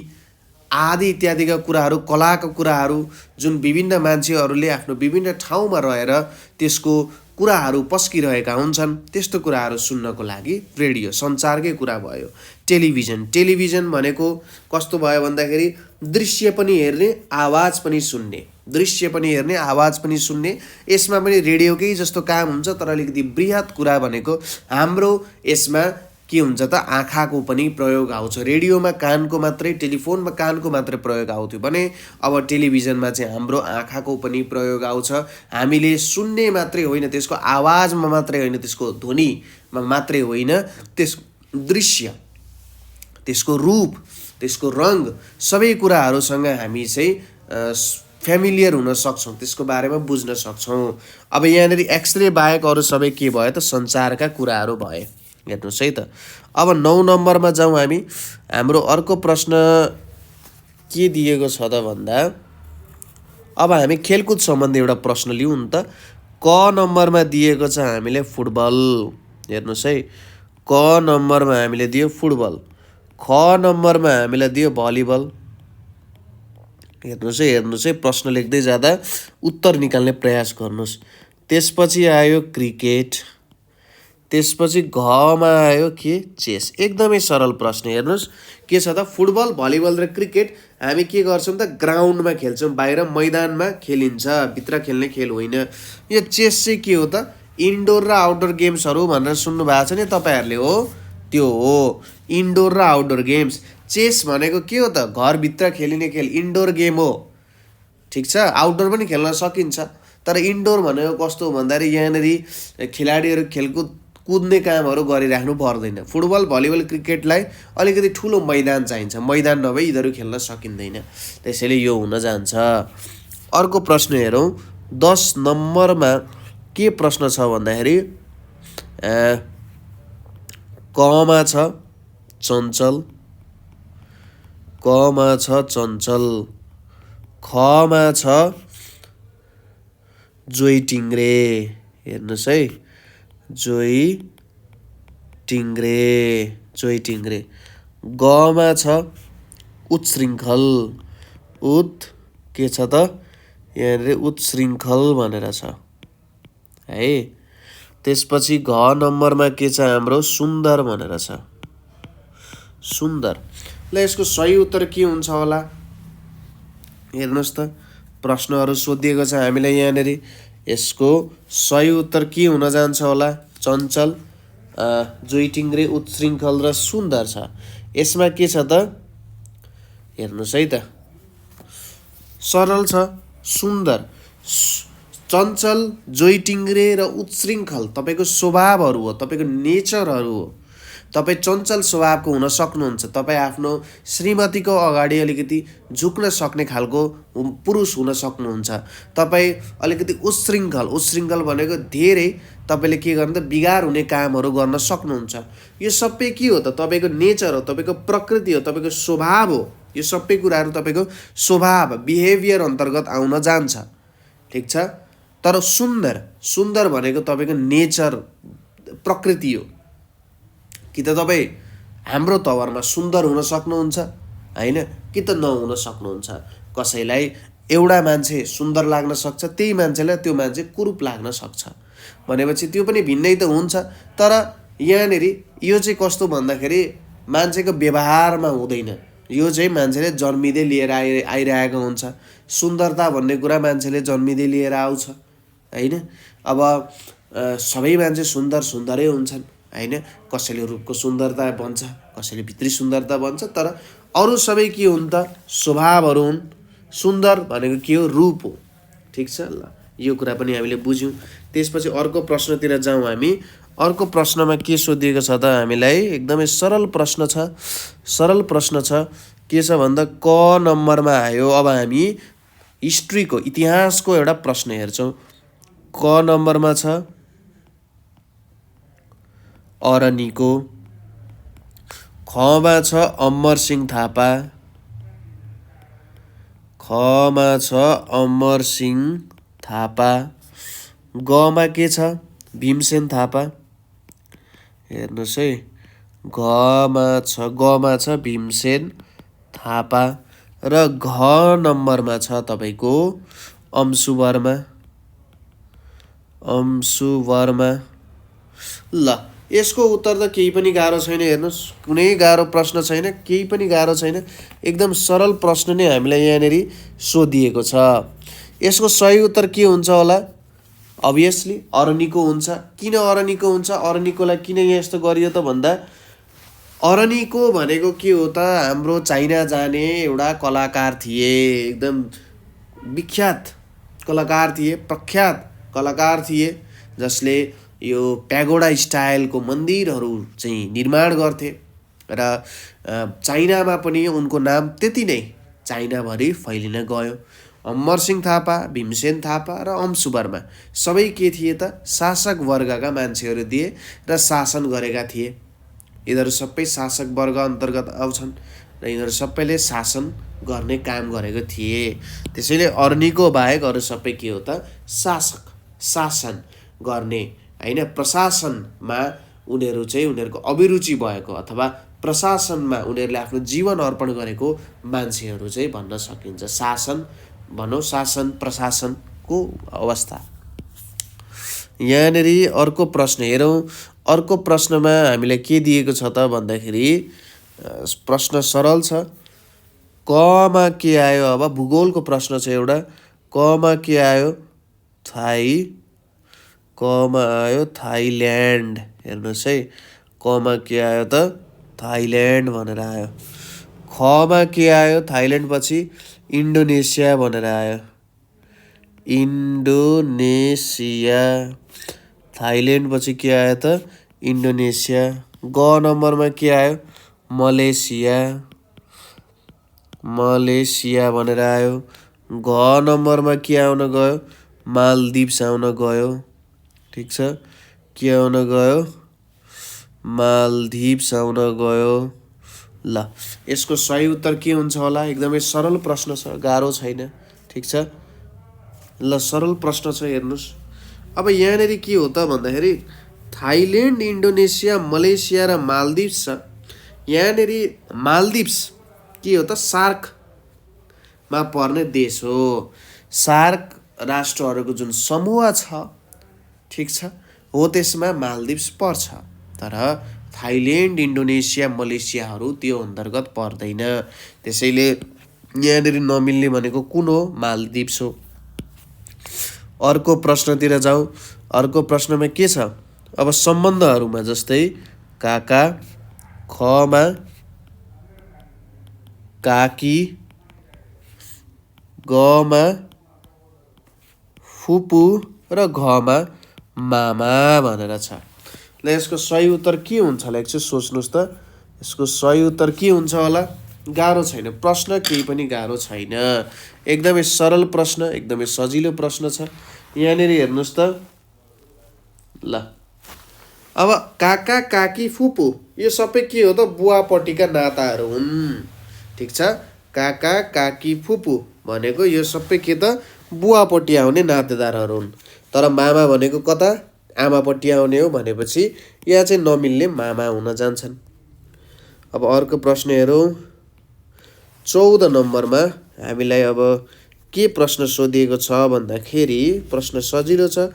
आदि इत्यादिका कुराहरू, कलाका कुराहरू जुन विभिन्न मान्छेहरूले आफ्नो विभिन्न ठाउँमा रहेर त्यसको कुराहरू पस्किरहेका हुन्छन्, त्यस्तो कुराहरू सुन्नको लागि रेडियो, सञ्चारकै कुरा भयो। टेलिभिजन भनेको कस्तो भयो भन्दाखेरि दृश्य पनि हेर्ने, आवाज पनि सुन्ने, दृश्य पनि हेर्ने, आवाज पनि सुन्ने। यसमा पनि रेडियोकै जस्तो काम हुन्छ, तर अलिकति बृहत कुरा भनेको हाम्रो यसमा के हुन्छ त आँखाको पनि प्रयोग आउँछ। रेडियोमा कानको मात्रै, टेलिफोनमा कानको मात्रै प्रयोग आउँथ्यो भने अब टेलिभिजनमा चाहिँ हाम्रो आँखाको पनि प्रयोग आउँछ। हामीले सुन्ने मात्रै होइन, त्यसको आवाजमा मात्रै होइन, त्यसको ध्वनिमा मात्रै होइन, त्यस दृश्य, त्यसको रूप, त्यसको रङ, सबै कुराहरूसँग हामी चाहिँ फ्यामिलियर हुन सक्छौँ, त्यसको बारेमा बुझ्न सक्छौँ। अब यहाँनिर एक्सरे बाहेक अरू सबै के भयो त सञ्चारका कुराहरू भए। हेर्नुहोस् है त। अब 9 नम्बरमा जाउँ हामी। हाम्रो अर्को प्रश्न के दिएको छ त भन्दा अब हामी खेलकुद सम्बन्धी एउटा प्रश्न लिउँ नि त। क नम्बरमा दिएको छ हामीले फुटबल। हेर्नुहोस् है, क नम्बरमा हामीले दियो फुटबल, ख नम्बरमा हामीलाई दियो भलिबल। हेर्नुहोस् है, प्रश्न लेख्दै जाँदा उत्तर निकाल्ने प्रयास गर्नुहोस्। त्यसपछि आयो क्रिकेट, त्यसपछि घमा आयो के चेस। एकदमै सरल प्रश्न। हेर्नुहोस् के छ त, फुटबल, भलिबल र क्रिकेट हामी के गर्छौँ त ग्राउन्डमा खेल्छौँ, बाहिर मैदानमा खेलिन्छ, भित्र खेल्ने खेल होइन। यो चेस चाहिँ के हो त, इन्डोर र आउटडोर गेम्सहरू भनेर सुन्नु भएको छ नि तपाईँहरूले, हो त्यो हो इन्डोर र आउटडोर गेम्स। चेस भनेको के हो त, घरभित्र खेलिने खेल, इन्डोर गेम हो। ठिक छ, आउटडोर पनि खेल्न सकिन्छ, तर इन्डोर भनेको कस्तो हो भन्दाखेरि यहाँनिर खेलाडीहरू खेलकुद कुद्ने कामहरू गरिराख्नु पर्दैन। फुटबल, भलिबल, क्रिकेटलाई अलिकति ठुलो मैदान चाहिन्छ, मैदान नभए यिनीहरू खेल्न सकिँदैन, त्यसैले यो हुन जान्छ। अर्को प्रश्न हेरौँ। 10 नम्बरमा के प्रश्न छ भन्दाखेरि कमा छ चञ्चल, कमा छ चञ्चल, खमा छ जोइ टिङ्ग्रे। हेर्नुहोस् है, जोइ टिङ्ग्रे। गमा छ उत्शृङ्खल। के छ त यहाँनिर उत्शृङ्खल भनेर छ है। त्यसपछि घ नम्बरमा के छ हाम्रो सुन्दर भनेर छ, सुन्दर। ल यसको सही उत्तर के हुन्छ होला हेर्नुहोस् त, प्रश्नहरू सोधिएको छ हामीलाई यहाँनिर। यसको सही उत्तर के हुन जान्छ होला? चञ्चल, जोइ टिङ्ग्रे, उत्शृङ्खल र सुन्दर छ। यसमा के छ त हेर्नुहोस् है त, सरल छ, सुन्दर। चञ्चल, जोइ टिङ्ग्रे र उत्शृङ्खल तपाईँको स्वभावहरू हो, तपाईँको नेचरहरू हो। तपाईँ चञ्चल स्वभावको हुन सक्नुहुन्छ, तपाईँ आफ्नो श्रीमतीको अगाडि अलिकति झुक्न सक्ने खालको पुरुष हुन सक्नुहुन्छ। तपाईँ अलिकति उत्शृङ्खल भनेको धेरै तपाईँले के गर्नु त बिगार हुने कामहरू गर्न सक्नुहुन्छ। यो सबै के हो त तपाईँको नेचर हो, तपाईँको प्रकृति हो, तपाईँको स्वभाव हो। यो सबै कुराहरू तपाईँको स्वभाव, बिहेभियर अन्तर्गत आउन जान्छ, ठिक छ। तर सुन्दर भनेको तपाईँको नेचर, प्रकृति हो। कि त तपाईँ हाम्रो तवरमा सुन्दर हुन सक्नुहुन्छ होइन, कि त नहुन सक्नुहुन्छ। कसैलाई एउटा मान्छे सुन्दर लाग्न सक्छ, त्यही मान्छेलाई त्यो मान्छे कुरूप लाग्न सक्छ, भनेपछि त्यो पनि भिन्नै त हुन्छ। तर यहाँनिर यो चाहिँ कस्तो भन्दाखेरि मान्छेको व्यवहारमा हुँदैन, यो चाहिँ मान्छेले जन्मिँदै लिएर आइरहेको हुन्छ। सुन्दरता भन्ने कुरा मान्छेले जन्मिँदै लिएर आउँछ होइन। अब सबै मान्छे सुन्दरै हुन्छन् होइन। कसैले रूपको सुन्दरता भन्छ, कसैले भित्री सुन्दरता भन्छ, तर अरू सबै के हुन् त स्वभावहरू हुन्। सुन्दर भनेको के हो? रूप हो, ठिक छ। ल यो कुरा पनि हामीले बुझ्यौँ। त्यसपछि अर्को प्रश्नतिर जाउँ हामी। अर्को प्रश्नमा के सोधिएको छ त हामीलाई? एकदमै सरल प्रश्न छ। के छ भन्दा क नम्बरमा आयो। अब हामी हिस्ट्रीको, इतिहासको एउटा प्रश्न हेर्छौँ। क नम्बरमा छ अरनिको। खमा छ अमरसिंह थापा। गमा के छ? भीमसेन थापा। हेर्नुहोस् है, गमा छ भीमसेन थापा। र घ नम्बरमा छ तपाईँको अंशु वर्मा। ल यसको उत्तर त केही पनि गाह्रो छैन। हेर्नुहोस्, कुनै गाह्रो प्रश्न छैन, केही पनि गाह्रो छैन। एकदम सरल प्रश्न नै हामीलाई यहाँनिर सोधिएको छ। यसको सही उत्तर के हुन्छ होला? अभियसली अरनिको हुन्छ। किन अरनिको हुन्छ? अरनिकोलाई किन यस्तो गरियो त भन्दा अरनिको भनेको के हो त हाम्रो चाइना जाने एउटा कलाकार थिए, एकदम विख्यात कलाकार थिए, प्रख्यात कलाकार थिए, जसले यो प्यागोडा स्टाइलको मन्दिरहरू चाहिँ निर्माण गर्थे। र चाइनामा पनि उनको नाम त्यति नै चाइनाभरि फैलिन गयो। अमरसिंह थापा, भीमसेन थापा र अंशु वर्मा सबै के थिए त शासक वर्गका मान्छेहरू थिए र शासन गरेका थिए। यिनीहरू सबै शासक वर्ग अन्तर्गत आउँछन् र यिनीहरू सबैले शासन गर्ने काम गरेको थिए। त्यसैले अरनिको बाहेक अरू सबै के हो त शासन गर्ने होइन। प्रशासनमा उनीहरूको अभिरुचि भएको अथवा प्रशासनमा उनीहरूले आफ्नो जीवन अर्पण गरेको मान्छेहरू चाहिँ भन्न सकिन्छ। शासन भनौँ, शासन प्रशासनको अवस्था। यहाँनिर अर्को प्रश्न हेरौँ। अर्को प्रश्नमा हामीलाई के दिएको छ त भन्दाखेरि प्रश्न सरल छ। कमा के आयो? अब भूगोलको प्रश्न छ एउटा। कमा के आयो? कमा आयो थाइल्यान्ड। हेर्नुहोस् है, कमा के आयो त थाइल्यान्ड भनेर आयो। खमा के आयो? थाइल्यान्ड पछि इन्डोनेसिया भनेर आयो। इन्डोनेसिया। थाइल्यान्ड पछि के आयो त इन्डोनेसिया। ग नम्बरमा के आयो? मलेसिया भनेर आयो। घ नम्बरमा के आउन गयो? मालदिभ्स आउन गयो, ठिक छ। के आउन गयो? मालदिभ्स आउन गयो। ल यसको सही उत्तर के हुन्छ होला? एकदमै सरल प्रश्न छ, गाह्रो छैन। ठिक छ। ल सरल प्रश्न छ हेर्नुहोस्। अब यहाँनिर के हो त भन्दाखेरि थाइल्यान्ड, इन्डोनेसिया, मलेसिया र मालदिप्स छ। यहाँनिर मालदिप्स के हो त सार्कमा पर्ने देश हो। सार्क राष्ट्रहरूको जुन समूह छ ठिक छ हो त्यसमा मालदिप्स पर्छ। तर थाइल्यान्ड, इन्डोनेसिया, मलेसियाहरू त्यो अन्तर्गत पर्दैन। त्यसैले यहाँनिर नमिल्ने भनेको कुन हो? मालदिप्स हो। अर्को प्रश्नतिर जाउँ। अर्को प्रश्नमा के छ? अब सम्बन्धहरूमा जस्तै काका, खमा काकी, गमा फुपू र घमा मामा भनेर छ। ल यसको सही उत्तर के हुन्छ होला एकछिन सोच्नुहोस् त। यसको सही उत्तर के हुन्छ होला? गाह्रो छैन, प्रश्न केही पनि गाह्रो छैन, एकदमै सरल प्रश्न, एकदमै सजिलो प्रश्न छ। यहाँनिर हेर्नुहोस् त। ल अब काका, काकी, फुपू यो सबै के हो त? बुवापट्टिका नाताहरू हुन्। ठिक छ। काका, काकी, फुपू भनेको यो सबै के त? बुवापट्टि आउने नातेदारहरू हुन्। तर मामा भनेको कता? आमापट्टि आउने हो भनेपछि यहाँ चाहिँ नमिल्ने मामा हुन जान्छन्। अब अर्को प्रश्न हेरौँ। 14 नम्बरमा हामीलाई अब के प्रश्न सोधिएको छ भन्दाखेरि प्रश्न सजिलो छ।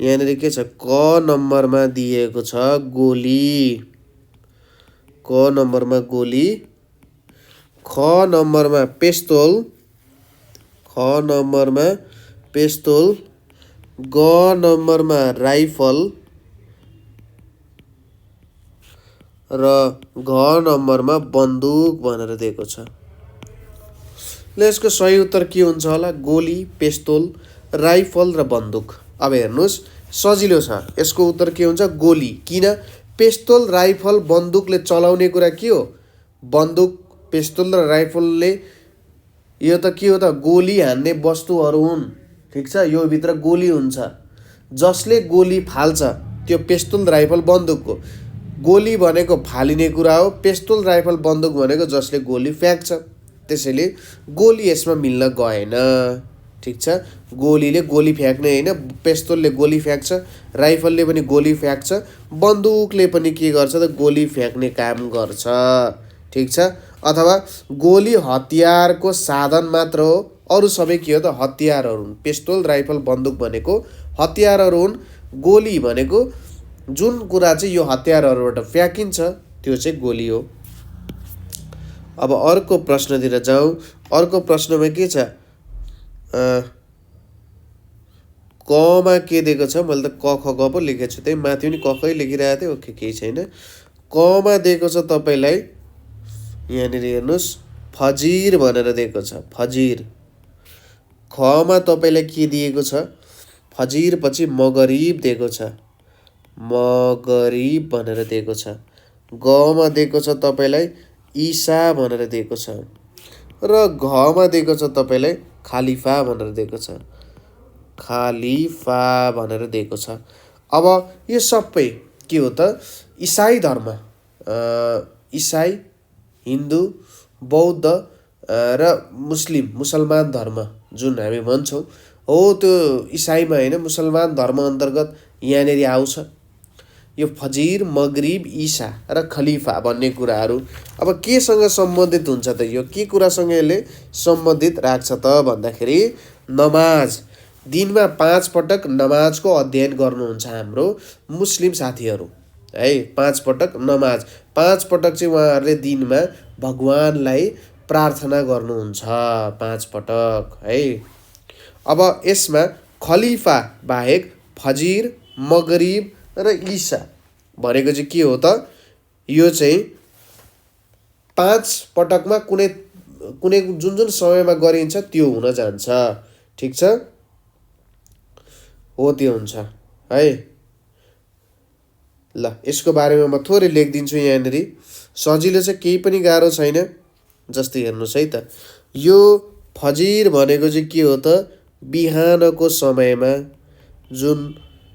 यहाँनिर के छ? क नम्बरमा दिएको छ गोली। क नम्बरमा गोली, ख नम्बरमा पेस्तोल, ख नम्बरमा पेस्तोल, ग नम्बरमा राइफल र घ नम्बरमा बन्दुक भनेर दिएको छ। ल यसको सही उत्तर के हुन्छ होला? गोली, पेस्तोल, राइफल र बन्दुक। अब हेर्नुहोस् सजिलो छ। यसको उत्तर के हुन्छ? गोली। किन? पेस्तोल, राइफल, बन्दुकले चलाउने कुरा के हो? बन्दुक, पेस्तोल र राइफलले यो त के हो त? गोली हान्ने वस्तुहरू हुन्। ठिक छ। यो भित्र गोली हुन्छ। जसले गोली फाल्छ त्यो पेस्तोल, राइफल, बन्दुक हो। गोली भनेको फालिने कुरा हो। पेस्तोल, राइफल, बन्दुक भनेको जसले गोली फ्याँक्छ। त्यसैले गोली यसमा मिल्न गएन। ठिक छ। गोलीले गोली फ्याँक्ने होइन, पेस्तोलले गोली फ्याँक्छ, राइफलले पनि गोली फ्याँक्छ, बन्दुकले पनि के गर्छ त? गोली फ्याँक्ने काम गर्छ। ठिक छ। अथवा गोली हतियारको साधन मात्र हो, अरू सबै के हो त? हतियारहरू हुन्। पेस्तोल, राइफल, बन्दुक भनेको हतियारहरू हुन्। गोली भनेको जुन कुरा चाहिँ यो हतियारहरूबाट फ्याँकिन्छ त्यो चाहिँ गोली हो। अब अर्को प्रश्नतिर जाउँ। अर्को प्रश्नमा के छ? कमा के दिएको छ? मैले त क ख ग पो लेखेको छु, त्यही माथि पनि क खै लेखिरहेको थिएँ। ओके, केही छैन। कमा दिएको छ तपाईँलाई, यहाँनिर हेर्नुहोस् फजिर भनेर दिएको छ। फजिर। खमा तपाईँलाई के दिएको छ? फजिर पछि मगरिब दिएको छ। मगरिब भनेर दिएको छ। गमा दिएको छ तपाईँलाई ईसा भनेर दिएको छ। र घमा दिएको छ तपाईँलाई खालिफा भनेर दिएको छ। खालिफा भनेर दिएको छ। अब यो सबै के हो त? इसाई धर्म, इसाई, हिन्दू, बौद्ध र मुसलमान धर्म जुन हामी भन्छौँ हो त्यो इसाईमा होइन, मुसलमान धर्म अन्तर्गत यहाँनिर आउँछ यो फजिर, मगरिब, ईसा र खलिफा भन्ने कुराहरू। अब केसँग सम्बन्धित हुन्छ त? यो के कुरासँग यसले सम्बन्धित राख्छ त भन्दाखेरि नमाज। दिनमा 5 पटक नमाजको अध्ययन गर्नुहुन्छ हाम्रो मुस्लिम साथीहरू है। 5 पटक नमाज, 5 पटक चाहिँ उहाँहरूले दिनमा भगवानलाई प्रार्थना गर्नुहुन्छ 5 पटक है। अब यसमा खलिफा बाहेक फजिर, मगरिब र ईसा भनेको चाहिँ के हो त? यो चाहिँ 5 पटकमा कुनै जुन जुन समयमा गरिन्छ त्यो हुन जान्छ। ठिक छ। हो त्यो हुन्छ है। ल यसको बारेमा म थोरै लेखिदिन्छु यहाँनिर। सजिलो छ, केही पनि गाह्रो छैन। जस्तै हेर्नुहोस् है त। यो फजिर भनेको चाहिँ के हो त? बिहानको समयमा जुन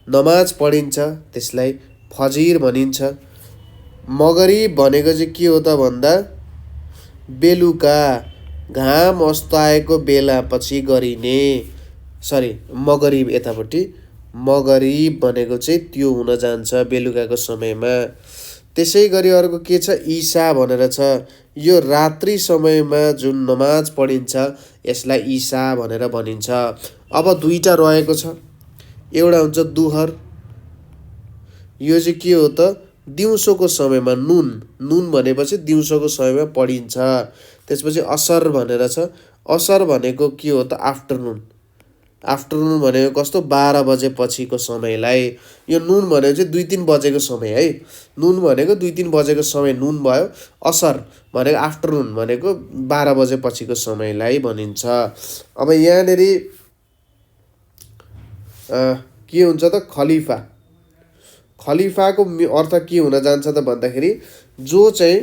नमाज पढिन्छ त्यसलाई फजिर भनिन्छ। मगरिब भनेको चाहिँ के हो त भन्दा बेलुका घाम अस्ताएको बेलापछि गरिने, सरी मगरिब यतापट्टि, मगरिब भनेको चाहिँ त्यो हुन जान्छ बेलुकाको समयमा। त्यसै गरी अर्को के छ, इसा भनेर छ। यो रात्रि समयमा जुन नमाज पढिन्छ यसलाई इसा भनेर भनिन्छ। अब दुईटा रहेको छ, एउटा हुन्छ दुहर, यो चाहिँ के हो त, दिउँसोको समयमा नुन, नुन भनेपछि दिउँसोको समयमा पढिन्छ। त्यसपछि असर भनेर छ, असर भनेको के हो त, आफ्टरनुन, आफ्टरनुन भनेको कस्तो, 12 बजे पछिको समयलाई। यो नुन भनेको चाहिँ 2-3 बजेको समय है, नुन भनेको 2-3 बजेको समय नुन भयो। असर भनेको आफ्टरनुन भनेको 12 बजे पछिको समयलाई भनिन्छ। अब यहाँनिर के हुन्छ त, खलिफा, खलिफाको अर्थ के हुन जान्छ त भन्दाखेरि जो चाहिँ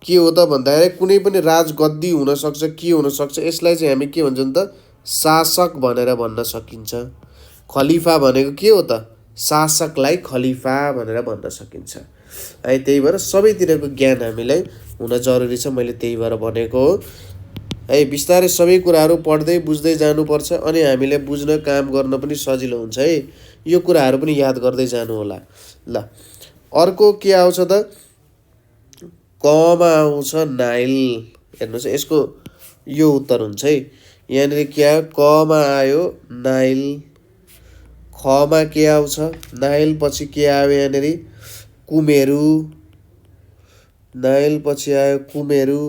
के हो त भन्दाखेरि कुनै पनि राजगद्दी हुनसक्छ, के हुनसक्छ, यसलाई चाहिँ हामी के भन्छौँ त, शासक भनेर भन्न सकिन्छ। खलिफा भनेको के हो त, शासकलाई खलिफा भनेर भन्न सकिन्छ है। त्यही भएर सबैतिरको ज्ञान हामीलाई हुन जरुरी छ, मैले त्यही भएर भनेको हो है। बिस्तारै सबै कुराहरू पढ्दै बुझ्दै जानुपर्छ, अनि हामीले बुझ्न काम गर्न पनि सजिलो हुन्छ है। यो कुराहरू पनि याद गर्दै जानु होला। ल अर्को के आउँछ त, कमा आउँछ नाइल। हेर्नुहोस् यसको यो उत्तर हुन्छ है। यहाँनिर के आयो, कमा आयो नाइल, खमा के आउँछ, नाइल पछि के आयो यहाँनिर, कुमेरु, नाइल पछि आयो कुमेरु।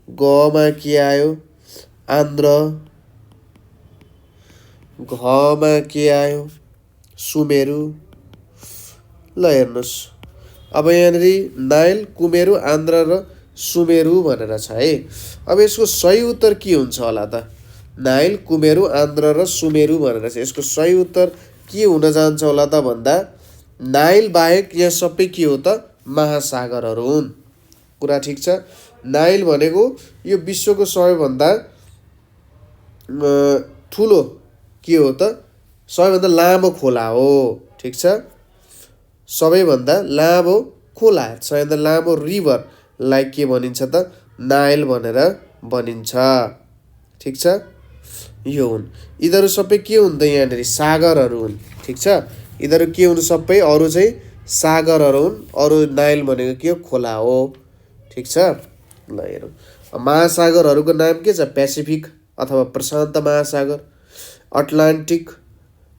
गमा के आयो, आन्ध्र, घमा के आयो, सुमेरु। ल हेर्नुहोस्, अब यहाँनिर नाइल, कुमेरु, आन्ध्र र सुमेरु भनेर छ है। अब यसको सही उत्तर के हुन्छ होला त, नाइल, कुमेरु, आन्ध्र र सुमेरु भनेर छ। यसको सही उत्तर के हुन जान्छ होला त भन्दा, नाइल बाहेक यहाँ सबै के हो त, महासागरहरू हुन्। कुरा ठिक छ। नाइल भनेको यो विश्वको सबैभन्दा ठुलो के हो त, सबैभन्दा लामो खोला हो। ठिक छ, सबैभन्दा लामो खोला, सबैभन्दा लामो रिभरलाई के भनिन्छ त, नाइल भनेर भनिन्छ। ठिक छ, यो हुन् यिनीहरू सबै के हुन् त, यहाँनिर सागरहरू हुन्। ठिक छ, यिनीहरू के हुन्, सबै अरू चाहिँ सागरहरू हुन्। अरू नाइल भनेको के हो, खोला हो। ठिक छ। ल हेरौँ, महासागरहरूको नाम के छ, पेसिफिक अथवा प्रशान्त महासागर, अटलान्टिक,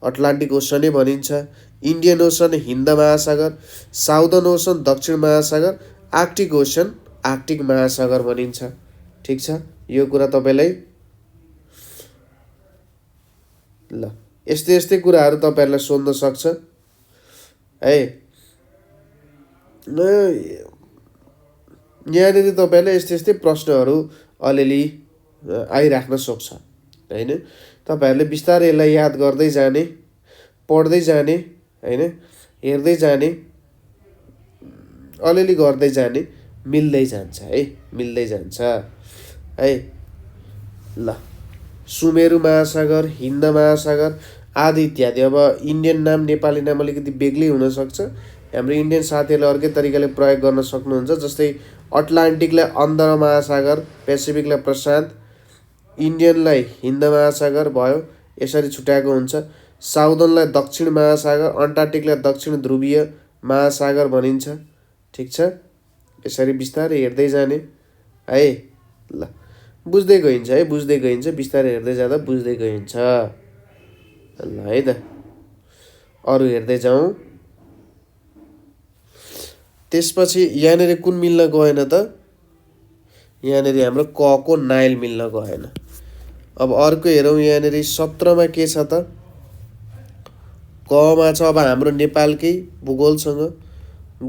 अटलान्टिक ओसन नै भनिन्छ, इन्डियन ओसन हिन्द महासागर, साउदर्न ओसन दक्षिण महासागर, आर्कटिक ओसन आर्कटिक महासागर भनिन्छ। ठिक छ, यो कुरा तपाईँलाई ल यस्तै यस्तै कुराहरू तपाईँहरूलाई सोध्न सक्छ है। यहाँनिर तपाईँलाई यस्तै यस्तै प्रश्नहरू अलिअलि आइराख्न सक्छ होइन। तपाईँहरूले बिस्तारै यसलाई याद गर्दै जाने, पढ्दै जाने होइन, हेर्दै जाने, अलिअलि गर्दै जाने, मिल्दै जान्छ है, मिल्दै जान्छ है। ल सुमेरु महासागर, हिन्द महासागर आदि इत्यादि। अब इन्डियन नाम, नेपाली नाम अलिकति बेग्लै हुनसक्छ, हाम्रो इन्डियन साथीहरूले अर्कै तरिकाले प्रयोग गर्न सक्नुहुन्छ। जस्तै अटलान्टिकलाई अन्ध्र महासागर, पेसिफिकलाई प्रशान्त, इन्डियनलाई हिन्द महासागर भयो, यसरी छुट्याएको हुन्छ। साउदर्नलाई दक्षिण महासागर, अन्टार्कटिकलाई दक्षिण ध्रुवीय महासागर भनिन्छ। ठिक छ, यसरी बिस्तारै हेर्दै जाने है। ल बुझ्दै गइन्छ है, बुझ्दै गइन्छ, बिस्तारै हेर्दै जाँदा बुझ्दै गइन्छ। ल है त, अरू हेर्दै जाउँ। त्यसपछि यहाँनिर कुन मिल्न गएन त, यहाँनिर हाम्रो क को नाइल मिल्न गएन। अब अर्को हेरौँ, यहाँनिर 17मा के छ त, कमा छ। अब हाम्रो नेपालकै भूगोलसँग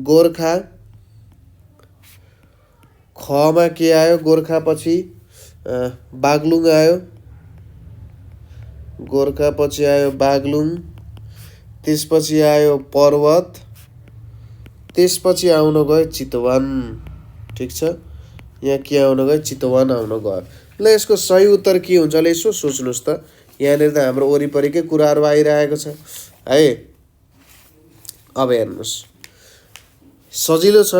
गोर्खा, खमा के आयो, गोर्खा पछि बागलुङ आयो, गोर्खा पछि आयो बागलुङ, त्यसपछि आयो पर्वत, त्यसपछि आउन गयो चितवन। ठिक छ, यहाँ के आउन गयो, चितवन आउन गयो। ल यसको सही उत्तर के हुन्छ, यसो सोच्नुहोस् त। यहाँनिर त हाम्रो वरिपरिकै कुराहरू आइरहेको छ है। अब हेर्नुहोस्, सजिलो छ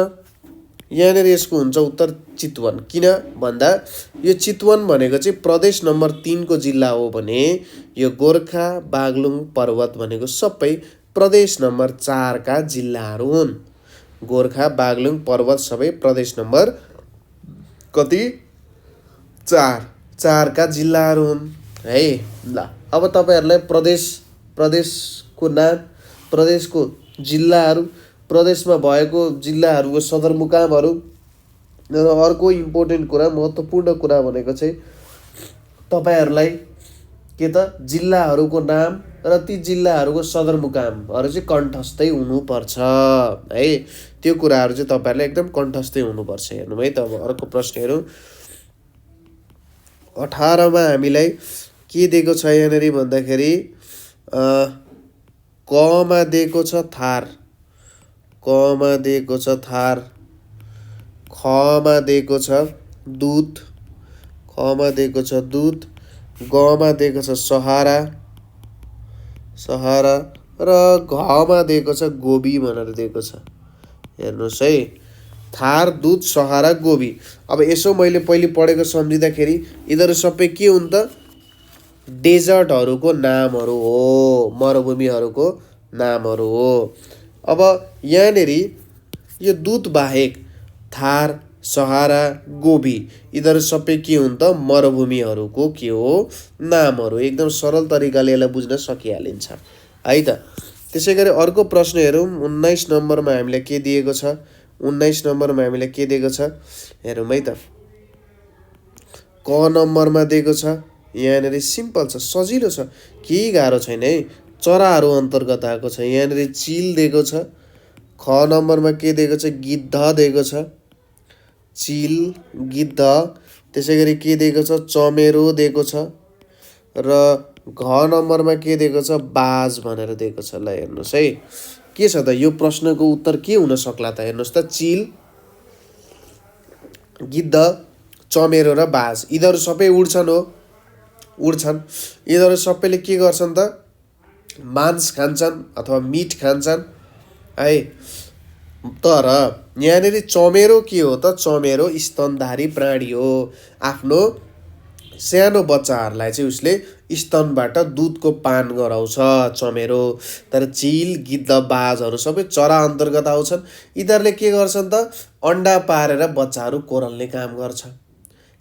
यहाँनिर यसको हुन्छ उत्तर चितवन। किन भन्दा यो चितवन भनेको चाहिँ प्रदेश नम्बर 3 को जिल्ला हो भने यो गोर्खा बागलुङ पर्वत भनेको सबै प्रदेश नम्बर 4 का जिल्लाहरू हुन्। गोर्खा बागलुङ पर्वत सबै प्रदेश नम्बर कति 4 का जिल्लाहरू हुन् है। ल अब तपाईहरुलाई प्रदेशको नाम, प्रदेशको जिल्लाहरू, प्रदेशमा भएको जिल्लाहरूको सदरमुकामहरू र अर्को इम्पोर्टेन्ट कुरा, महत्त्वपूर्ण कुरा भनेको चाहिँ तपाईहरुलाई के त जिल्लाहरूको नाम र ती जिल्लाहरूको सदरमुकामहरू चाहिँ कण्ठस्थै हुनुपर्छ है। त्यो कुराहरू चाहिँ तपाईहरुले एकदम कण्ठस्थै हुनुपर्छ। हेर्नु है त अब अर्को प्रश्न हेरौँ। 18 मा हामीलाई के दिएको छ यहाँनिर भन्दाखेरि क मा दिएको छ थार, क मा दिएको छ थार, ख मा दिएको छ दूत, ख मा दिएको छ दूत, ग मा दिएको छ सहारा, सहारा र घ मा दिएको छ गोबी भनेर दिएको छ। हेर्नुहोस् है, थार, दूत, सहारा, गोबी। अब यसो मैले पहिले पढेको सम्झिँदाखेरि यिनीहरू सबै के हुन् त डेजर्टहरूको नामहरू हो, मरुभूमिहरूको नामहरू हो। अब यहाँनिर यो दूत बाहेक थार, सहारा, गोबी यिनीहरू सबै के हुन् त मरुभूमिहरूको के हो नामहरू। एकदम सरल तरिकाले यसलाई बुझ्न सकिहालिन्छ है त। त्यसैगरी अर्को प्रश्न हेरौँ। 19 नम्बरमा हामीलाई के दिएको छ, 19 नम्बरमा हामीलाई के दिएको छ हेरौँ है त। क नम्बरमा दिएको छ यहाँनिर सिम्पल छ, सजिलो छ, केही गाह्रो छैन है। चराहरू अन्तर्गत आएको छ। यहाँनिर चिल दिएको छ। ख नम्बरमा के दिएको छ गिद्ध दिएको छ, चिल, गिद्ध। त्यसैगरी के दिएको छ चमेरो दिएको छ र घ नम्बरमा के दिएको छ बाज भनेर दिएको छ। ल हेर्नुहोस् है के छ त यो प्रश्नको उत्तर के हुन सक्ला त। हेर्नुहोस् त चिल, गिद्ध, चमेरो र बाज यिनीहरू सबै उड्छन् हो, उड्छन्। यिनीहरू सबैले के गर्छन् त मांस खान्छन् अथवा मिट खान्छन् है। तर यहाँनिर चमेरो के हो त, चमेरो स्तनधारी प्राणी हो। आफ्नो सानो बच्चाहरूलाई चाहिँ उसले स्तनबाट दुधको पान गराउँछ चमेरो। तर चिल, गिद्ध, बाजहरू सबै चरा अन्तर्गत आउँछन्। यिनीहरूले के गर्छन् त अन्डा पारेर बच्चाहरू कोरल्ने काम गर्छ।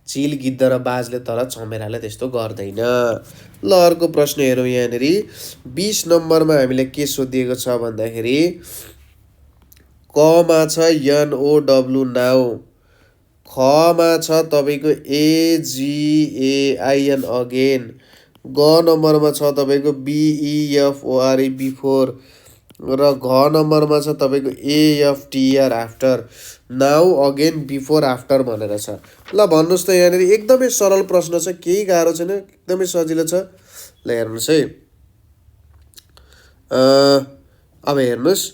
चिल, गिद्ध र बाजले तर चमेराले त्यस्तो गर्दैन। ल अर्को प्रश्न हेरौँ। यहाँनिर 20 नम्बरमा हामीलाई के सोधिएको छ भन्दाखेरि क मा छ NOW नाउ, ख मा छ तपाईँको AGAIN अगेन, ग नम्बरमा छ तपाईँको BEFORE बिफोर र घ नम्बरमा छ तपाईँको AFTER after, now, again, before, after भनेर छ। ल भन्नुहोस् त यहाँनिर एकदमै सरल प्रश्न छ, केही गाह्रो छैन, एकदमै सजिलो छ। ल हेर्नुहोस् है अब हेर्नुहोस्,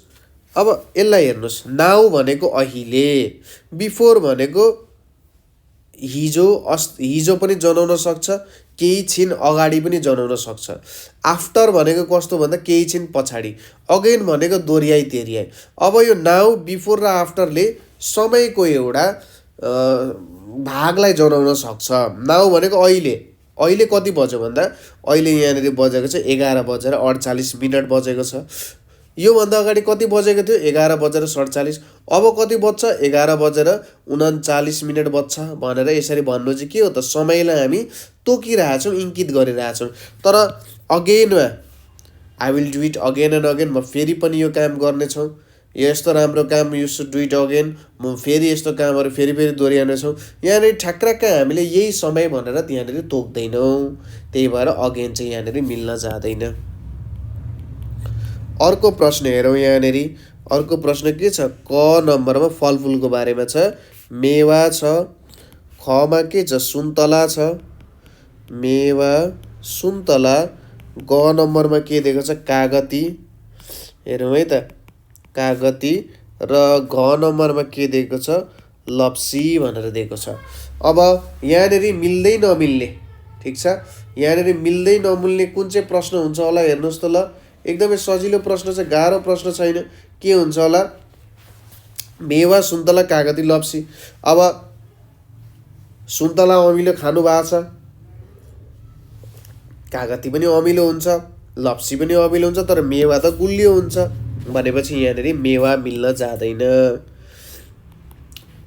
अब यसलाई हेर्नुहोस्। नाउ भनेको अहिले, बिफोर भनेको हिजो, हिजो पनि जनाउन सक्छ, केही छिन अगाडि पनि जनाउन सक्छ। आफ्टर भनेको कस्तो भन्दा केही छिन पछाडि। अगेन भनेको दोहोऱ्याइ तेह्रियाइ। अब यो नाउ, बिफोर र आफ्टरले समयको एउटा भागलाई जनाउन सक्छ। नाउ भनेको अहिले, अहिले कति बज्यो भन्दा अहिले यहाँनिर बजेको छ 11:48 बजेको छ। योभन्दा अगाडि कति बजेको थियो 11:47। अब कति बज्छ 11:39 बज्छ भनेर यसरी भन्नु चाहिँ के हो त समयलाई हामी तोकिरहेछौँ, इङ्कित गरिरहेछौँ। तर अगेनमा I will do it again and again, म फेरि पनि यो काम गर्नेछौँ, यस्तो राम्रो काम you should do it again, म फेरि यस्तो कामहरू फेरि फेरि दोहोऱ्याउनेछौँ। यहाँनिर ठ्याक्क हामीले यही समय भनेर त्यहाँनिर तोक्दैनौँ, त्यही भएर अगेन चाहिँ यहाँनिर मिल्न जाँदैन। अर्को प्रश्न हेरौँ। यहाँनिर अर्को प्रश्न के छ, क नम्बरमा फलफुलको बारेमा छ। मेवा छ, ख मा के छ सुन्तला छ, मेवा, सुन्तला। ग नम्बरमा के दिएको छ कागती, हेरौँ है त कागती। र घ नम्बरमा के दिएको छ लप्सी भनेर दिएको छ। अब यहाँनिर मिल्दै नमिल्ने, ठिक छ, यहाँनिर मिल्दै नमिल्ने कुन चाहिँ प्रश्न हुन्छ होला हेर्नुहोस् त। ल एकदमै सजिलो प्रश्न छ, गाह्रो प्रश्न छैन। के हुन्छ होला मेवा, सुन्तला, कागती, लप्सी। अब सुन्तला अमिलो खानु भएको छ, कागती पनि अमिलो हुन्छ, लप्सी पनि अमिलो हुन्छ, तर मेवा त गुलियो हुन्छ भनेपछि यहाँनिर मेवा मिल्न जाँदैन।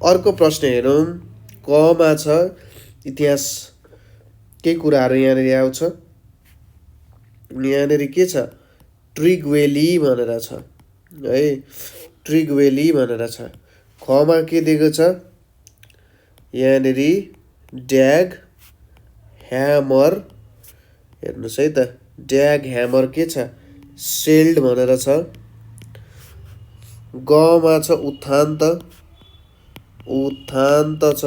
अर्को प्रश्न हेरौँ, कमा छ इतिहास के कुराहरू यहाँनिर आउँछ। यहाँनिर के छ, ट्रिगवेली भनेर छ है, ट्रिगवेली भनेर छ। खमा के दिएको छ, यहाँनिर ड्याग ह्यामर, हेर्नुहोस् है त, ड्याग ह्यामर के छ, सेल्ड भनेर छ। गमा छ उत्थान्त, उत्थान्त छ।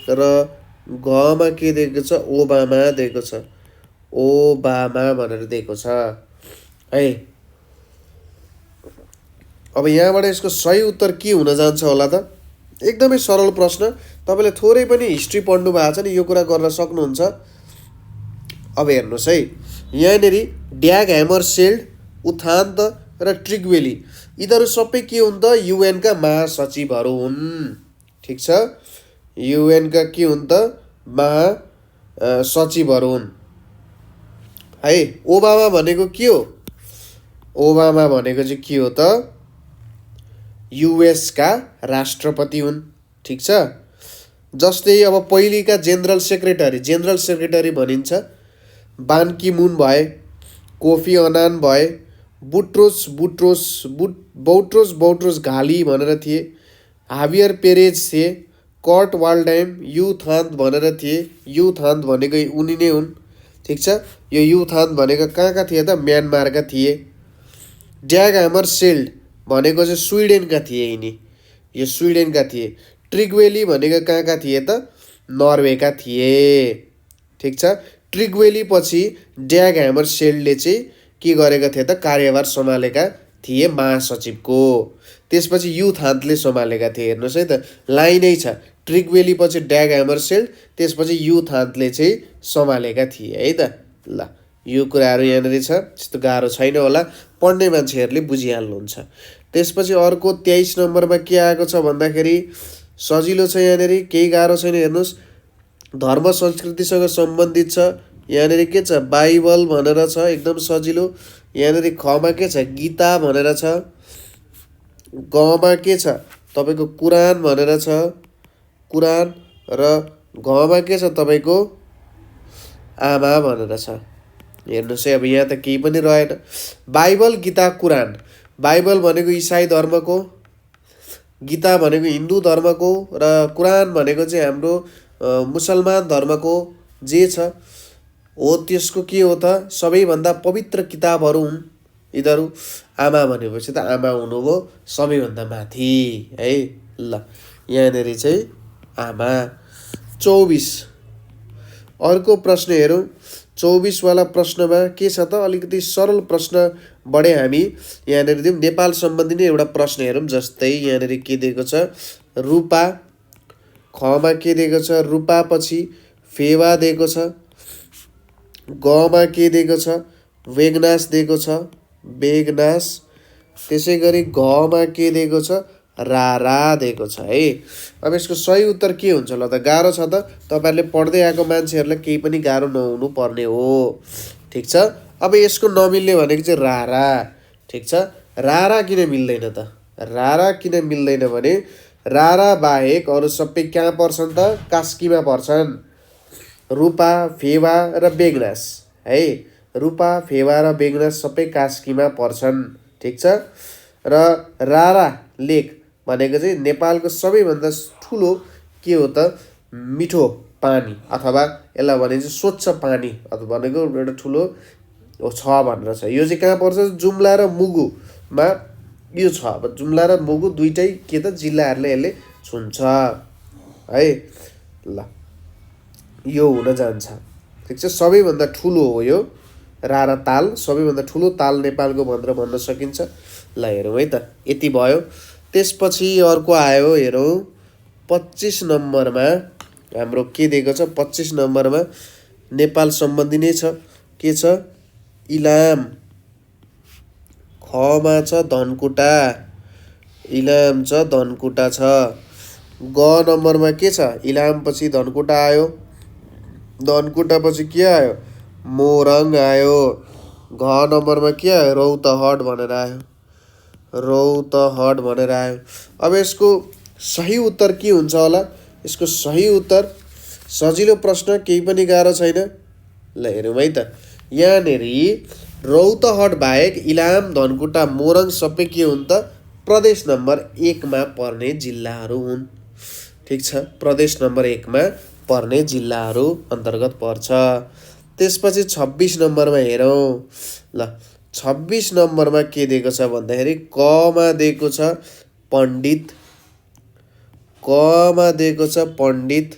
र घमा के दिएको छ, ओबामा दिएको छ, ओबामा भनेर दिएको छ है। अब यहाँबाट यसको सही उत्तर के हुन जान्छ होला त, एकदमै सरल प्रश्न। तपाईँले थोरै पनि हिस्ट्री पढ्नु भएको छ नि, यो कुरा गर्न सक्नुहुन्छ। अब हेर्नुहोस् है, यहाँनिर ड्याग ह्यामर सेल्ड, उत्थान्त र ट्रिगवेली यिनीहरू सबै के हुन् त, युएनका महासचिवहरू हुन्। ठिक छ, युएनका के हुन् त, महासचिवहरू हुन् है। ओबामा भनेको के हो, ओबामा भनेको चाहिँ के हो त, युएसका राष्ट्रपति हुन्। ठिक छ, जस्तै अब पहिलेका जेनरल सेक्रेटरी भनिन्छ, बान की मुन भए, कोफी अनान भए, बुट्रोस घाली भनेर थिए, हाभियर पेरेज थिए, कर्ट वाल्डाइम, युथान्त भनेर थिए। युथान्त भनेको उनी नै हुन्। ठिक छ, यो युथान्त भनेको कहाँका थिए त, म्यानमारका थिए। ड्याग ह्यामर सेल्ड भनेको चाहिँ स्विडेनका थिए, यिनी यो स्विडेनका थिए। ट्रिगवेली भनेको कहाँका थिए त, नर्वेका थिए। ठिक छ, ट्रिगवेली पछि ड्याग ह्यामर सेल्डले चाहिँ के गरेका थिए त, कार्यभार सम्हालेका थिए महासचिवको। त्यसपछि युथान्तले सम्हालेका थिए। हेर्नुहोस् है त, लाइनै छ, ट्रिगवेली पछि ड्याग ह्यामर सेल्ड, त्यसपछि युथान्तले चाहिँ सम्हालेका थिए है त। ल, यो कुराहरू यहाँनिर छ, त्यस्तो गाह्रो छैन होला, पढ्ने मान्छेहरूले बुझिहाल्नुहुन्छ। त्यसपछि अर्को 23 नम्बरमा के आएको छ भन्दाखेरि सजिलो छ, यहाँनिर केही गाह्रो छैन। हेर्नुहोस्, धर्म संस्कृतिसँग सम्बन्धित छ। यहाँनिर के छ, बाइबल भनेर छ, एकदम सजिलो। यहाँनिर खमा के छ, गीता भनेर छ। गमा के छ, तपाईँको कुरान भनेर छ, कुरान। र घमा के छ, तपाईँको आमा भनेर छ। हेर्नुहोस् है, अब यहाँ त केही पनि रहेन। बाइबल, गीता, कुरान। बाइबल भनेको इसाई धर्मको, गीता भनेको हिन्दू धर्मको, र कुरान भनेको चाहिँ हाम्रो मुसलमान धर्मको जे छ हो, त्यसको के हो त, सबैभन्दा पवित्र किताबहरू हुन् यिनीहरू। आमा भनेपछि त आमा हुनुभयो सबैभन्दा माथि है। ल, यहाँनिर चाहिँ आमा। 24 अर्को प्रश्न हेरौँ। 24 वाला प्रश्नमा के छ त, अलिकति सरल प्रश्न बढे हामी यहाँनिर दिउँ। नेपाल सम्बन्धी नै एउटा प्रश्न हेरौँ। जस्तै यहाँनिर के दिएको छ, रूपा। खमा के दिएको छ, रूपा पछि फेवा दिएको छ। गमा के दिएको छ, वेगनास दिएको छ, बेगनास। त्यसै गरी घमा के दिएको छ, रारा दिएको छ है। अब यसको सही उत्तर के हुन्छ ल त, गाह्रो छ त, तपाईँहरूले पढ्दै आएको मान्छेहरूलाई केही पनि गाह्रो नहुनु पर्ने हो। ठिक छ, अब यसको नमिल्ने भनेको चाहिँ रारा। ठिक छ, रारा किन मिल्दैन त, रारा किन मिल्दैन भने रारा बाहेक अरू सबै कहाँ पर्छन् त, कास्कीमा पर्छन्। रूपा, फेवा र बेगनास है, रूपा, फेवा र बेगनास सबै कास्कीमा पर्छन्। ठिक छ, र रारा लेक भनेको चाहिँ नेपालको सबैभन्दा ठुलो के हो त, मिठो पानी, अथवा यसलाई भने चाहिँ स्वच्छ पानी अथवा भनेको एउटा ठुलो छ भनेर छ। यो चाहिँ कहाँ पर्छ, जुम्ला र मुगुमा यो छ। अब जुम्ला र मुगु दुइटै के त, जिल्लाहरूले यसले छुन्छ है। ल, यो हुन जान्छ। ठिक छ, सबैभन्दा ठुलो हो यो रारा ताल, सबैभन्दा ठुलो ताल नेपालको भनेर भन्न सकिन्छ। ल, हेरौँ है त, यति भयो। त्यसपछि अर्को आयो, हेरौँ 25 नम्बरमा हाम्रो के दिएको छ। 25 नम्बरमा नेपाल सम्बन्धी नै छ। के छ, इलाम। खमा छ धनकुटा, इलाम छ, धनकुटा छ। ग नम्बरमा के छ? इलाम पछि धनकुटा आयो, धनकुटा पछि के आयो? मोरङ आयो। घ नम्बरमा के आयो? रौतहट भनेर आयो, रौतहट भनेर आयो। अब यसको सही उत्तर के हुन्छ होला? यसको सही उत्तर सजिलो प्रश्न, केही पनि गाह्रो छैन। ल हेरौँ है त। यहाँनेरि रौतहट बाहेक इलाम, धनकुटा, मोरङ सबै के हुन् त? प्रदेश नम्बर 1 मा पर्ने जिल्लाहरू हुन्। ठिक छ, प्रदेश नम्बर 1 मा पर्ने जिल्लाहरू अन्तर्गत पर्छ। त्यसपछि 26 नम्बरमा हेरौँ। ल 26 नम्बरमा के दिएको छ भन्दाखेरि कमा दिएको छ पण्डित, कमा दिएको छ पण्डित,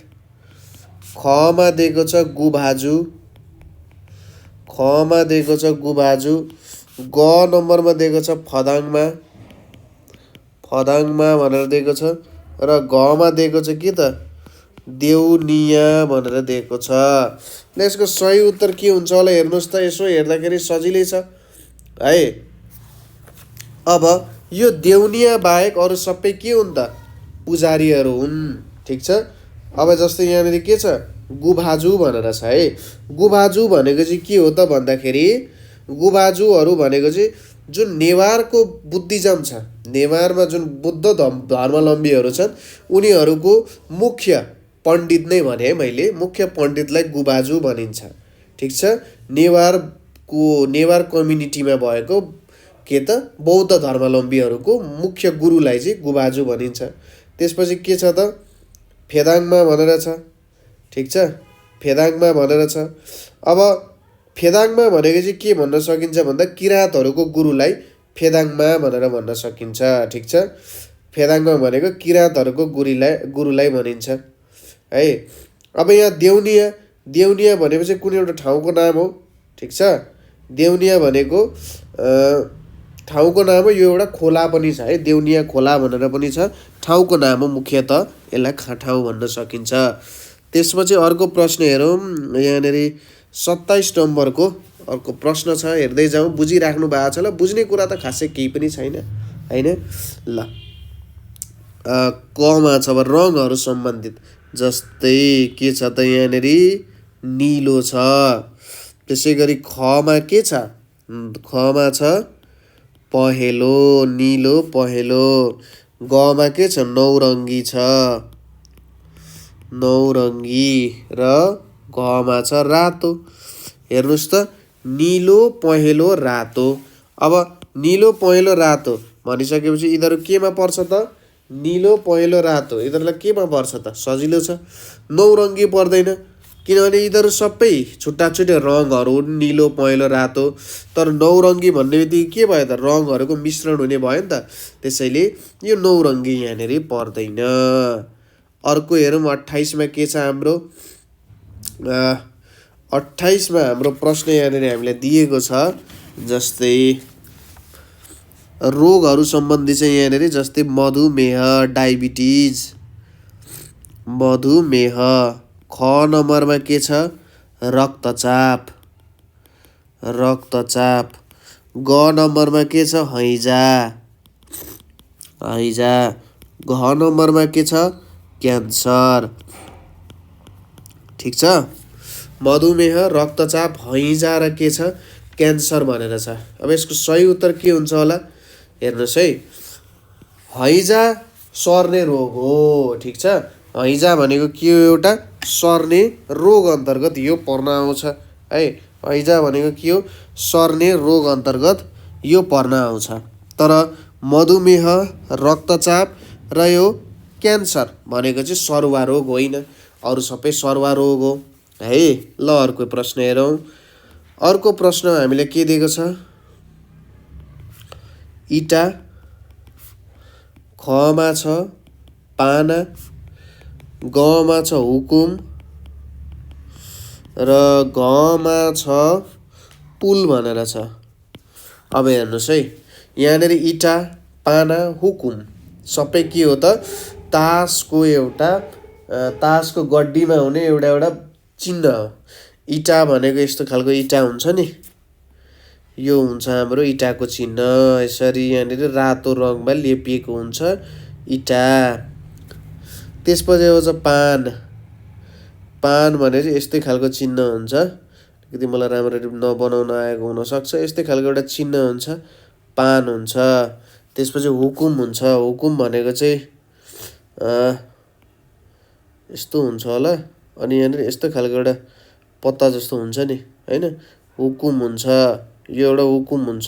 खमा दिएको छ गुभाजु, खमा दिएको छ गुभाजु। ग नम्बरमा दिएको छ फदाङमा, फदाङमा भनेर दिएको छ। र घमा दिएको छ के त? देउनिया भनेर दिएको छ। ल यसको सही उत्तर के हुन्छ होला हेर्नुहोस् त। यसो हेर्दाखेरि सजिलै छ है। अब यो देउनिया बाहेक अरू सबै के हुन् त? पुजारीहरू हुन्। ठिक छ। अब जस्तै यहाँनिर के छ? गुभाजु भनेर छ है। गुभाजु भनेको चाहिँ के हो त भन्दाखेरि गुभाजुहरू भनेको चाहिँ जुन नेवारको बुद्धिज्म छ, नेवारमा जुन बुद्ध धर्मावलम्बीहरू छन् उनीहरूको मुख्य पण्डित नै भने है मैले, मुख्य पण्डितलाई गुभाजु भनिन्छ। ठिक छ। नेवार कम्युनिटीमा भएको के त बौद्ध धर्मावलम्बीहरूको मुख्य गुरुलाई चाहिँ गुभाजु भनिन्छ। त्यसपछि के छ त? फेदाङमा भनेर छ। ठिक छ, फेदाङमा भनेर छ। अब फेदाङमा भनेको चाहिँ के भन्न सकिन्छ भन्दा किराँतहरूको गुरुलाई फेदाङमा भनेर भन्न सकिन्छ। ठिक छ, फेदाङमा भनेको किराँतहरूको गुरुलाई भनिन्छ है। अब यहाँ देउनिया, देउनिया भनेपछि कुनै एउटा ठाउँको नाम हो। ठिक छ, देउनिया भनेको ठाउँको नाम हो। यो एउटा खोला पनि छ है, देउनिया खोला भनेर पनि छ, ठाउँको नाम हो। मुख्यतः यसलाई ठाउँ भन्न सकिन्छ। त्यसपछि अर्को प्रश्न हेरौँ। यहाँनिर 27 नम्बरको अर्को प्रश्न छ, हेर्दै जाउँ। बुझिराख्नु भएको छ ल? बुझ्ने कुरा त खासै केही पनि छैन होइन। ल कमा छ अब रङहरू सम्बन्धित, जस्तै के छ त यहाँनिर निलो छ। त्यसै गरी खमा के छ? खमा छ पहेँलो, निलो पहेँलो। गमा के छ? नौरङ्गी छ, नौरङ्गी। र घमा छ रातो। हेर्नुहोस् त, निलो पहेँलो रातो। अब निलो पहेँलो रातो भनिसकेपछि यिनीहरू केमा पर्छ त? निलो पहेँलो रातो यिनीहरूलाई केमा पर्छ त? सजिलो छ, नौरङ्गी पर्दैन, किनभने यिनीहरू सबै छुट्टा छुट्टै रङहरू हुन्, निलो पहेँलो रातो। तर नौरङ्गी भन्ने बित्तिकै के भयो त? रङहरूको मिश्रण हुने भयो नि त, त्यसैले यो नौरङ्गी यहाँनिर पर्दैन। अर्को हेरौँ 28 मा के छ हाम्रो। 28 मा हाम्रो प्रश्न यहाँनिर हामीलाई दिएको छ, जस्तै रोगहरू सम्बन्धी चाहिँ यहाँनिर, जस्तै मधुमेह, डायबिटिज, मधुमेह। ख नम्बरमा के छ? रक्तचाप, रक्तचाप। ग नम्बरमा के छ? हैजा, हैजा। घ नम्बरमा के छ? क्यान्सर। ठिक छ, मधुमेह, रक्तचाप, हैजा र के छ? क्यान्सर भनेर छ। अब यसको सही उत्तर के हुन्छ होला हेर्नुहोस् है। हैजा सर्ने रोग हो। ठिक छ, हैजा भनेको के हो? एउटा सर्ने रोग अन्तर्गत यो पर्न आउँछ है। हैजा भनेको के हो? सर्ने रोग अन्तर्गत यो पर्न आउँछ। तर मधुमेह, रक्तचाप र यो क्यान्सर भनेको चाहिँ सरुवा रोग होइन, अरू सबै सरुवा रोग हो है। ल अर्को प्रश्न हेरौँ। अर्को प्रश्न हामीले के दिएको छ? इटा, खमा छ पाना, गमा छ हुकुम र घमा छ पुल भनेर छ। अब हेर्नुहोस् है, यहाँनिर इटा, पाना, हुकुम सबै के हो त? तासको एउटा तासको गड्डीमा हुने एउटा चिन्ह हो। इटा भनेको यस्तो खालको इटा हुन्छ नि, यो हुन्छ हाम्रो इँटाको चिन्ह। यसरी यहाँनिर रातो रङमा लेपिएको हुन्छ इँटा। त्यसपछि आउँछ पान। पान भनेर यस्तै खालको चिन्ह हुन्छ। यदि मलाई राम्ररी नबनाउन आएको हुनसक्छ। यस्तै खालको एउटा चिन्ह हुन्छ, पान हुन्छ। त्यसपछि हुकुम हुन्छ। हुकुम भनेको चाहिँ यस्तो हुन्छ होला, अनि यहाँनिर यस्तो खालको एउटा पत्ता जस्तो हुन्छ नि होइन, हुकुम हुन्छ। यो एउटा हुकुम हुन्छ।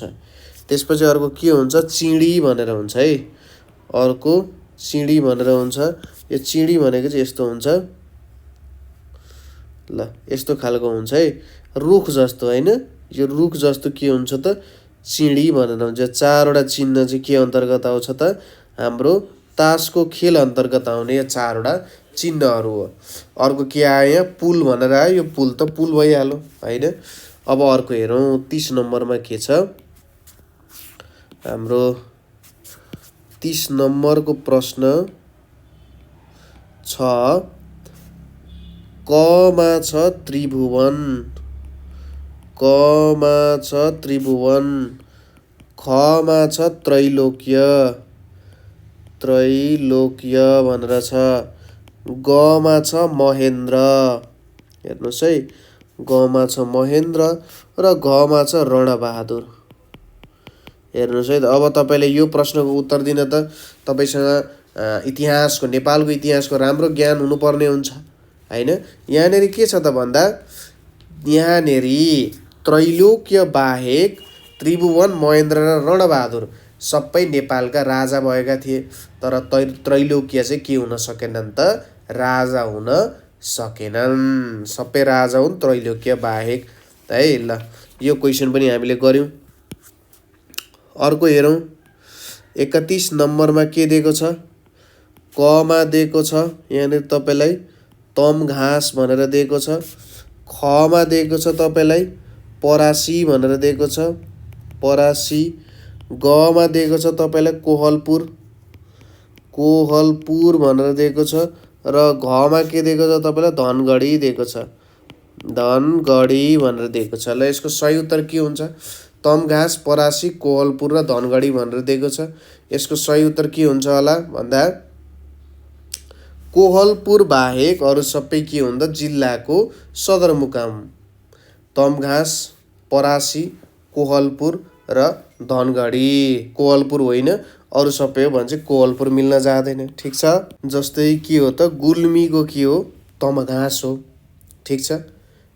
त्यसपछि अर्को के हुन्छ, चिडी भनेर हुन्छ है। अर्को चिडी भनेर हुन्छ। यो चिडी भनेको चाहिँ यस्तो हुन्छ, ल यस्तो खालको हुन्छ है, रुख जस्तो होइन। यो रुख जस्तो के हुन्छ त, चिडी भनेर हुन्छ। चारवटा चिन्ह चाहिँ के अन्तर्गत आउँछ त, हाम्रो तासको खेल अन्तर्गत आउने यो चारवटा चिन्हहरू हो। अर्को के आयो यहाँ, पुल भनेर आयो। यो पुल त पुल भइहाल्यो होइन। अब अर्को हेरौँ 30 नम्बरमा के छ हाम्रो। 30 नम्बरको प्रश्न छ, कमा छ त्रिभुवन। कमा छ त्रिभुवन। खमा छ त्रैलोक्य। त्रैलोक्य भनेर छ। गमा छ महेन्द्र। हेर्नुहोस् है, गमा छ महेन्द्र र घमा छ रणबहादुर। हेर्नुहोस् है त। अब तपाईँले यो प्रश्नको उत्तर दिन त तपाईँसँग इतिहासको, नेपालको इतिहासको राम्रो ज्ञान हुनुपर्ने हुन्छ होइन। यहाँनिर के छ त भन्दा, यहाँनिर त्रैलोक्य बाहेक त्रिभुवन, महेन्द्र र रणबहादुर सबै नेपालका राजा भएका थिए। तर त्रैलोक्य चाहिँ के हुन सकेनन् त, राजा हुन सकेनन्। सबै राजा हुन् त्रैलोक्य बाहेक है। ल यो क्वेसन पनि हामीले गऱ्यौँ। अर्को हेरौँ 31 नम्बरमा के दिएको छ, कमा दिएको छ यहाँनिर तपाईँलाई तम घाँस भनेर दिएको छ। खमा दिएको छ तपाईँलाई परासी भनेर दिएको छ, परासी। गमा दिएको छ तपाईँलाई कोहलपुर। कोहलपुर भनेर दिएको छ। र घमा के दिएको छ तपाईँलाई धनगढी दिएको छ। धनगढी भनेर दिएको छ। ल यसको सही उत्तर के हुन्छ, तम घाँस, परासी, कोहलपुर र धनगढी भनेर दिएको छ। यसको सही उत्तर के हुन्छ होला भन्दा, कोहलपुर बाहेक अरू सबै के हुन्छ, जिल्लाको सदरमुकाम। तम घाँस, परासी, कोहलपुर र धनगढी। कोहलपुर होइन, अरू सबै हो भने चाहिँ कोहलपुर मिल्न जाँदैन। ठिक छ। जस्तै के हो त, गुल्मीको के हो, तम घाँस हो। ठिक छ।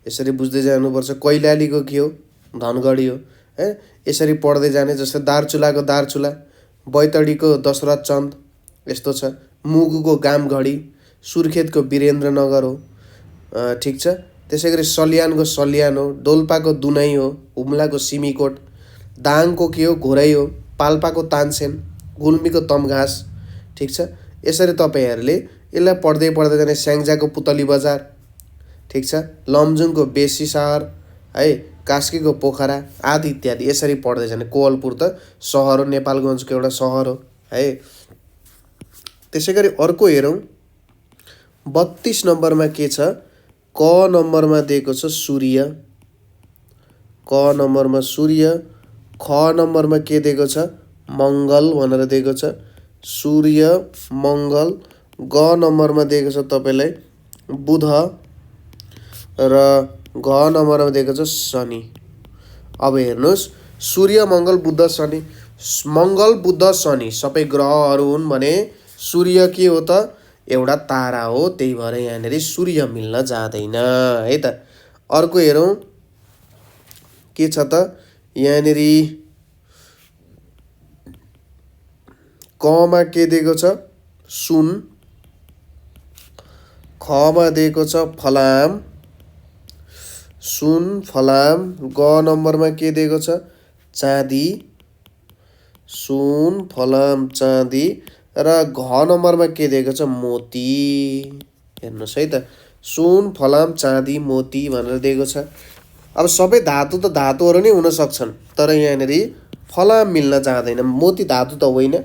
यसरी बुझ्दै जानुपर्छ। कैलालीको के हो, धनगढी हो है। यसरी पढ्दै जाने। जस्तै दार्चुलाको दार्चुला, बैतडीको दशरथ चन्द यस्तो छ। मुगुको गामघडी, सुर्खेतको वीरेन्द्रनगर हो। ठिक छ। त्यसै गरी सल्यानको सल्यान हो। डोल्पाको दुनाई हो। हुम्लाको सिमीकोट। दाङको के हो, घोरै हो। पाल्पाको तानसेन। गुल्मीको तमघाँस। ठिक छ। यसरी तपाईँहरूले यसलाई पढ्दै पढ्दै जाने। स्याङ्जाको पुतली बजार। ठिक छ। लमजुङको बेसी सहर है। कास्कीको पोखरा आदि इत्यादि यसरी पढ्दै जाने। कोहलपुर त सहर हो, नेपालगञ्जको एउटा सहर हो है। त्यसै गरी अर्को हेरौँ 32 नम्बरमा के छ, क नम्बरमा दिएको छ सूर्य। क नम्बरमा सूर्य। ख नम्बरमा के दिएको छ, मङ्गल भनेर दिएको छ। सूर्य, मङ्गल। ग नम्बरमा दिएको छ तपाईँलाई बुध र घ नम्बरमा दिएको छ शनि। अब हेर्नुहोस्, सूर्य, मङ्गल, बुध, शनि। मङ्गल, बुध, शनि सबै ग्रहहरू हुन् भने सूर्य के हो त, एउटा तारा हो। त्यही भएर यहाँनिर सूर्य मिल्न जाँदैन है त। अर्को हेरौँ के छ त, यहाँनिर कमा के दिएको छ, सुन। खमा दिएको छ फलाम। सुन, फलाम। ग नम्बरमा के दिएको छ, चाँदी। सुन, फलाम, चाँदी। र घ नम्बरमा के दिएको छ, मोती। हेर्नुहोस् है त, सुन, फलाम, चाँदी, मोती भनेर दिएको छ। अब सबै धातु त धातुहरू नै हुन सक्छन्, तर यहाँनिर फलाम मिल्न जाँदैन। मोती धातु त होइन,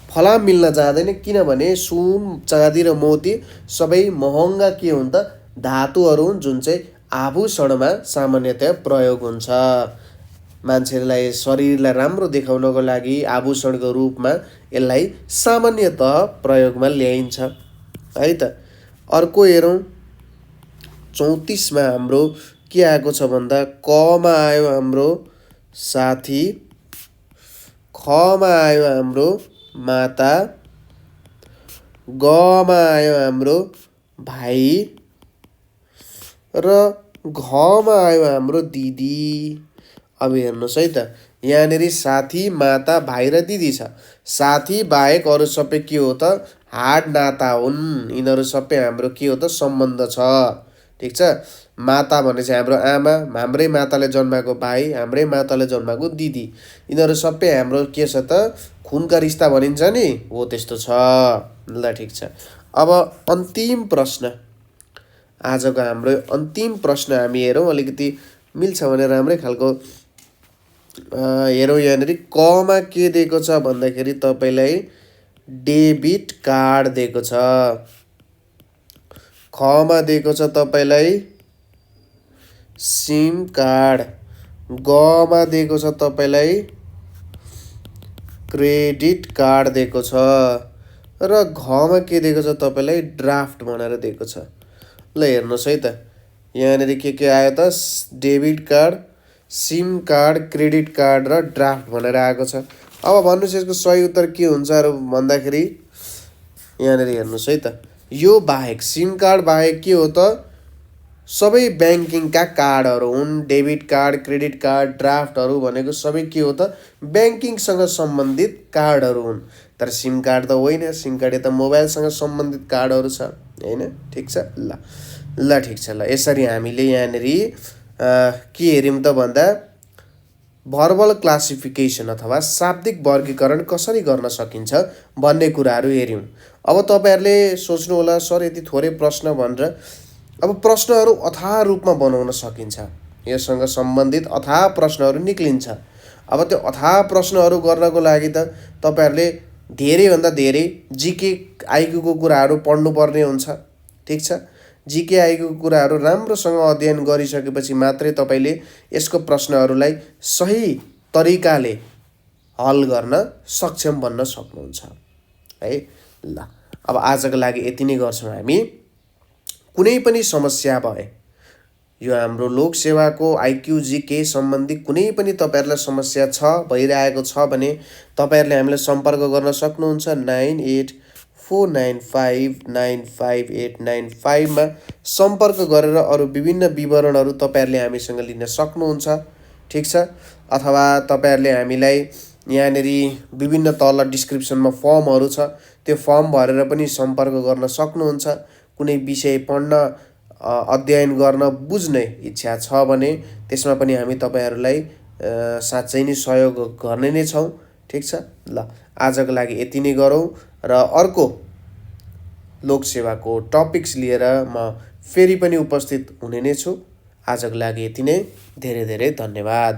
फलाम मिल्न जाँदैन। किनभने सुन, चाँदी र मोती सबै महँगा के हुन् त, धातुहरू हुन्, जुन चाहिँ आभूषणमा सामान्यतया प्रयोग हुन्छ। मान्छेलाई शरीरलाई राम्रो देखाउनको लागि आभूषणको रूपमा यसलाई सामान्यतः प्रयोगमा ल्याइन्छ है त। अर्को हेरौँ 34मा हाम्रो के आएको छ भन्दा कमा आयो हाम्रो साथी, खमा आयो हाम्रो माता, गमा आयो हाम्रो भाइ र घमा आयो हाम्रो दिदी। अब हेर्नुहोस् है त, यहाँनिर साथी, माता, भाइ र दिदी छ। साथी बाहेक अरू सबै के हो त हाड नाता हुन्। यिनीहरू सबै हाम्रो के हो त सम्बन्ध छ। ठिक छ। माता भने चाहिँ हाम्रो आमा, हाम्रै माताले जन्माएको भाइ, हाम्रै माताले जन्माएको दिदी, यिनीहरू सबै हाम्रो के छ त खुनका रिस्ता भनिन्छ नि, हो त्यस्तो छ। ल ठिक छ। अब अन्तिम प्रश्न, आजको हाम्रो अन्तिम प्रश्न हामी हेरौँ, अलिकति मिल्छ भने राम्रै खालको हेरौँ। यहाँनिर कमा के दिएको छ भन्दाखेरि तपाईँलाई डेबिट कार्ड दिएको छ। खमा दिएको छ तपाईँलाई सिम कार्ड, गमा दिएको छ तपाईँलाई क्रेडिट कार्ड दिएको छ र घमा के दिएको छ तपाईँलाई ड्राफ्ट भनेर दिएको छ। ल हेर्नुहोस् है त, यहाँनिर के आयो त debit card, SIM card, credit card र ड्राफ्ट भनेर आएको छ। अब भन्नुहोस् यसको सही उत्तर के हुन्छ र भन्दाखेरि यहाँनिर हेर्नुहोस् है त, यो बाहेक सिम कार्ड बाहेक के हो त सबै ब्याङ्किङका कार्डहरू हुन्। डेबिट कार्ड, क्रेडिट कार्ड, ड्राफ्टहरू भनेको सबै के हो त ब्याङ्किङसँग सम्बन्धित कार्डहरू हुन्। तर सिम कार्ड त होइन, सिम कार्ड त मोबाइलसँग सम्बन्धित कार्डहरू छ होइन। ठिक छ। ल ठिक छ। ल यसरी हामीले यहाँनिर के हेऱ्यौँ त भन्दा भर्बल क्लासिफिकेसन अथवा शाब्दिक वर्गीकरण कसरी गर्न सकिन्छ भन्ने कुराहरू हेऱ्यौँ। अब तपाईँहरूले सोच्नु होला सर यति थोरै प्रश्न भनेर। अब प्रश्नहरू अथाह रूपमा बनाउन सकिन्छ, यससँग सम्बन्धित अथाह प्रश्नहरू निक्लिन्छ। अब त्यो अथाह प्रश्नहरू गर्नको लागि त तपाईँहरूले धेरैभन्दा धेरै जिके आइक्यूको कुराहरू पढ्नुपर्ने हुन्छ। ठिक छ। जिके आइक्यूको कुराहरू राम्रोसँग अध्ययन गरिसकेपछि मात्रै तपाईँले यसको प्रश्नहरूलाई सही तरिकाले हल गर्न सक्षम बन्न सक्नुहुन्छ है। ल अब आजको लागि यति नै गर्छौँ हामी। कुनै पनि समस्या भए, यो हाम्रो लोकसेवाको आइक्यू जिके सम्बन्धी कुनै पनि तपाईँहरूलाई समस्या छ भइरहेको छ भने तपाईँहरूले हामीलाई सम्पर्क गर्न सक्नुहुन्छ 9849595895 मा सम्पर्क गरेर अरू विभिन्न विवरणहरू तपाईँहरूले हामीसँग लिन सक्नुहुन्छ। ठिक छ। अथवा तपाईँहरूले हामीलाई यहाँनिर विभिन्न तल डिस्क्रिप्सनमा फर्महरू छ, त्यो फर्म भरेर पनि सम्पर्क गर्न सक्नुहुन्छ। कुनै विषय पढ्न, अध्ययन गर्न, बुझ्ने इच्छा छ भने त्यसमा पनि हामी तपाईँहरूलाई साँच्चै नै सहयोग गर्ने नै छौँ। ठिक छ। ल आजको लागि यति नै गरौँ र अर्को लोकसेवाको टपिक्स लिएर म फेरि पनि उपस्थित हुने नै छु। आजको लागि यति नै। धेरै धेरै धन्यवाद।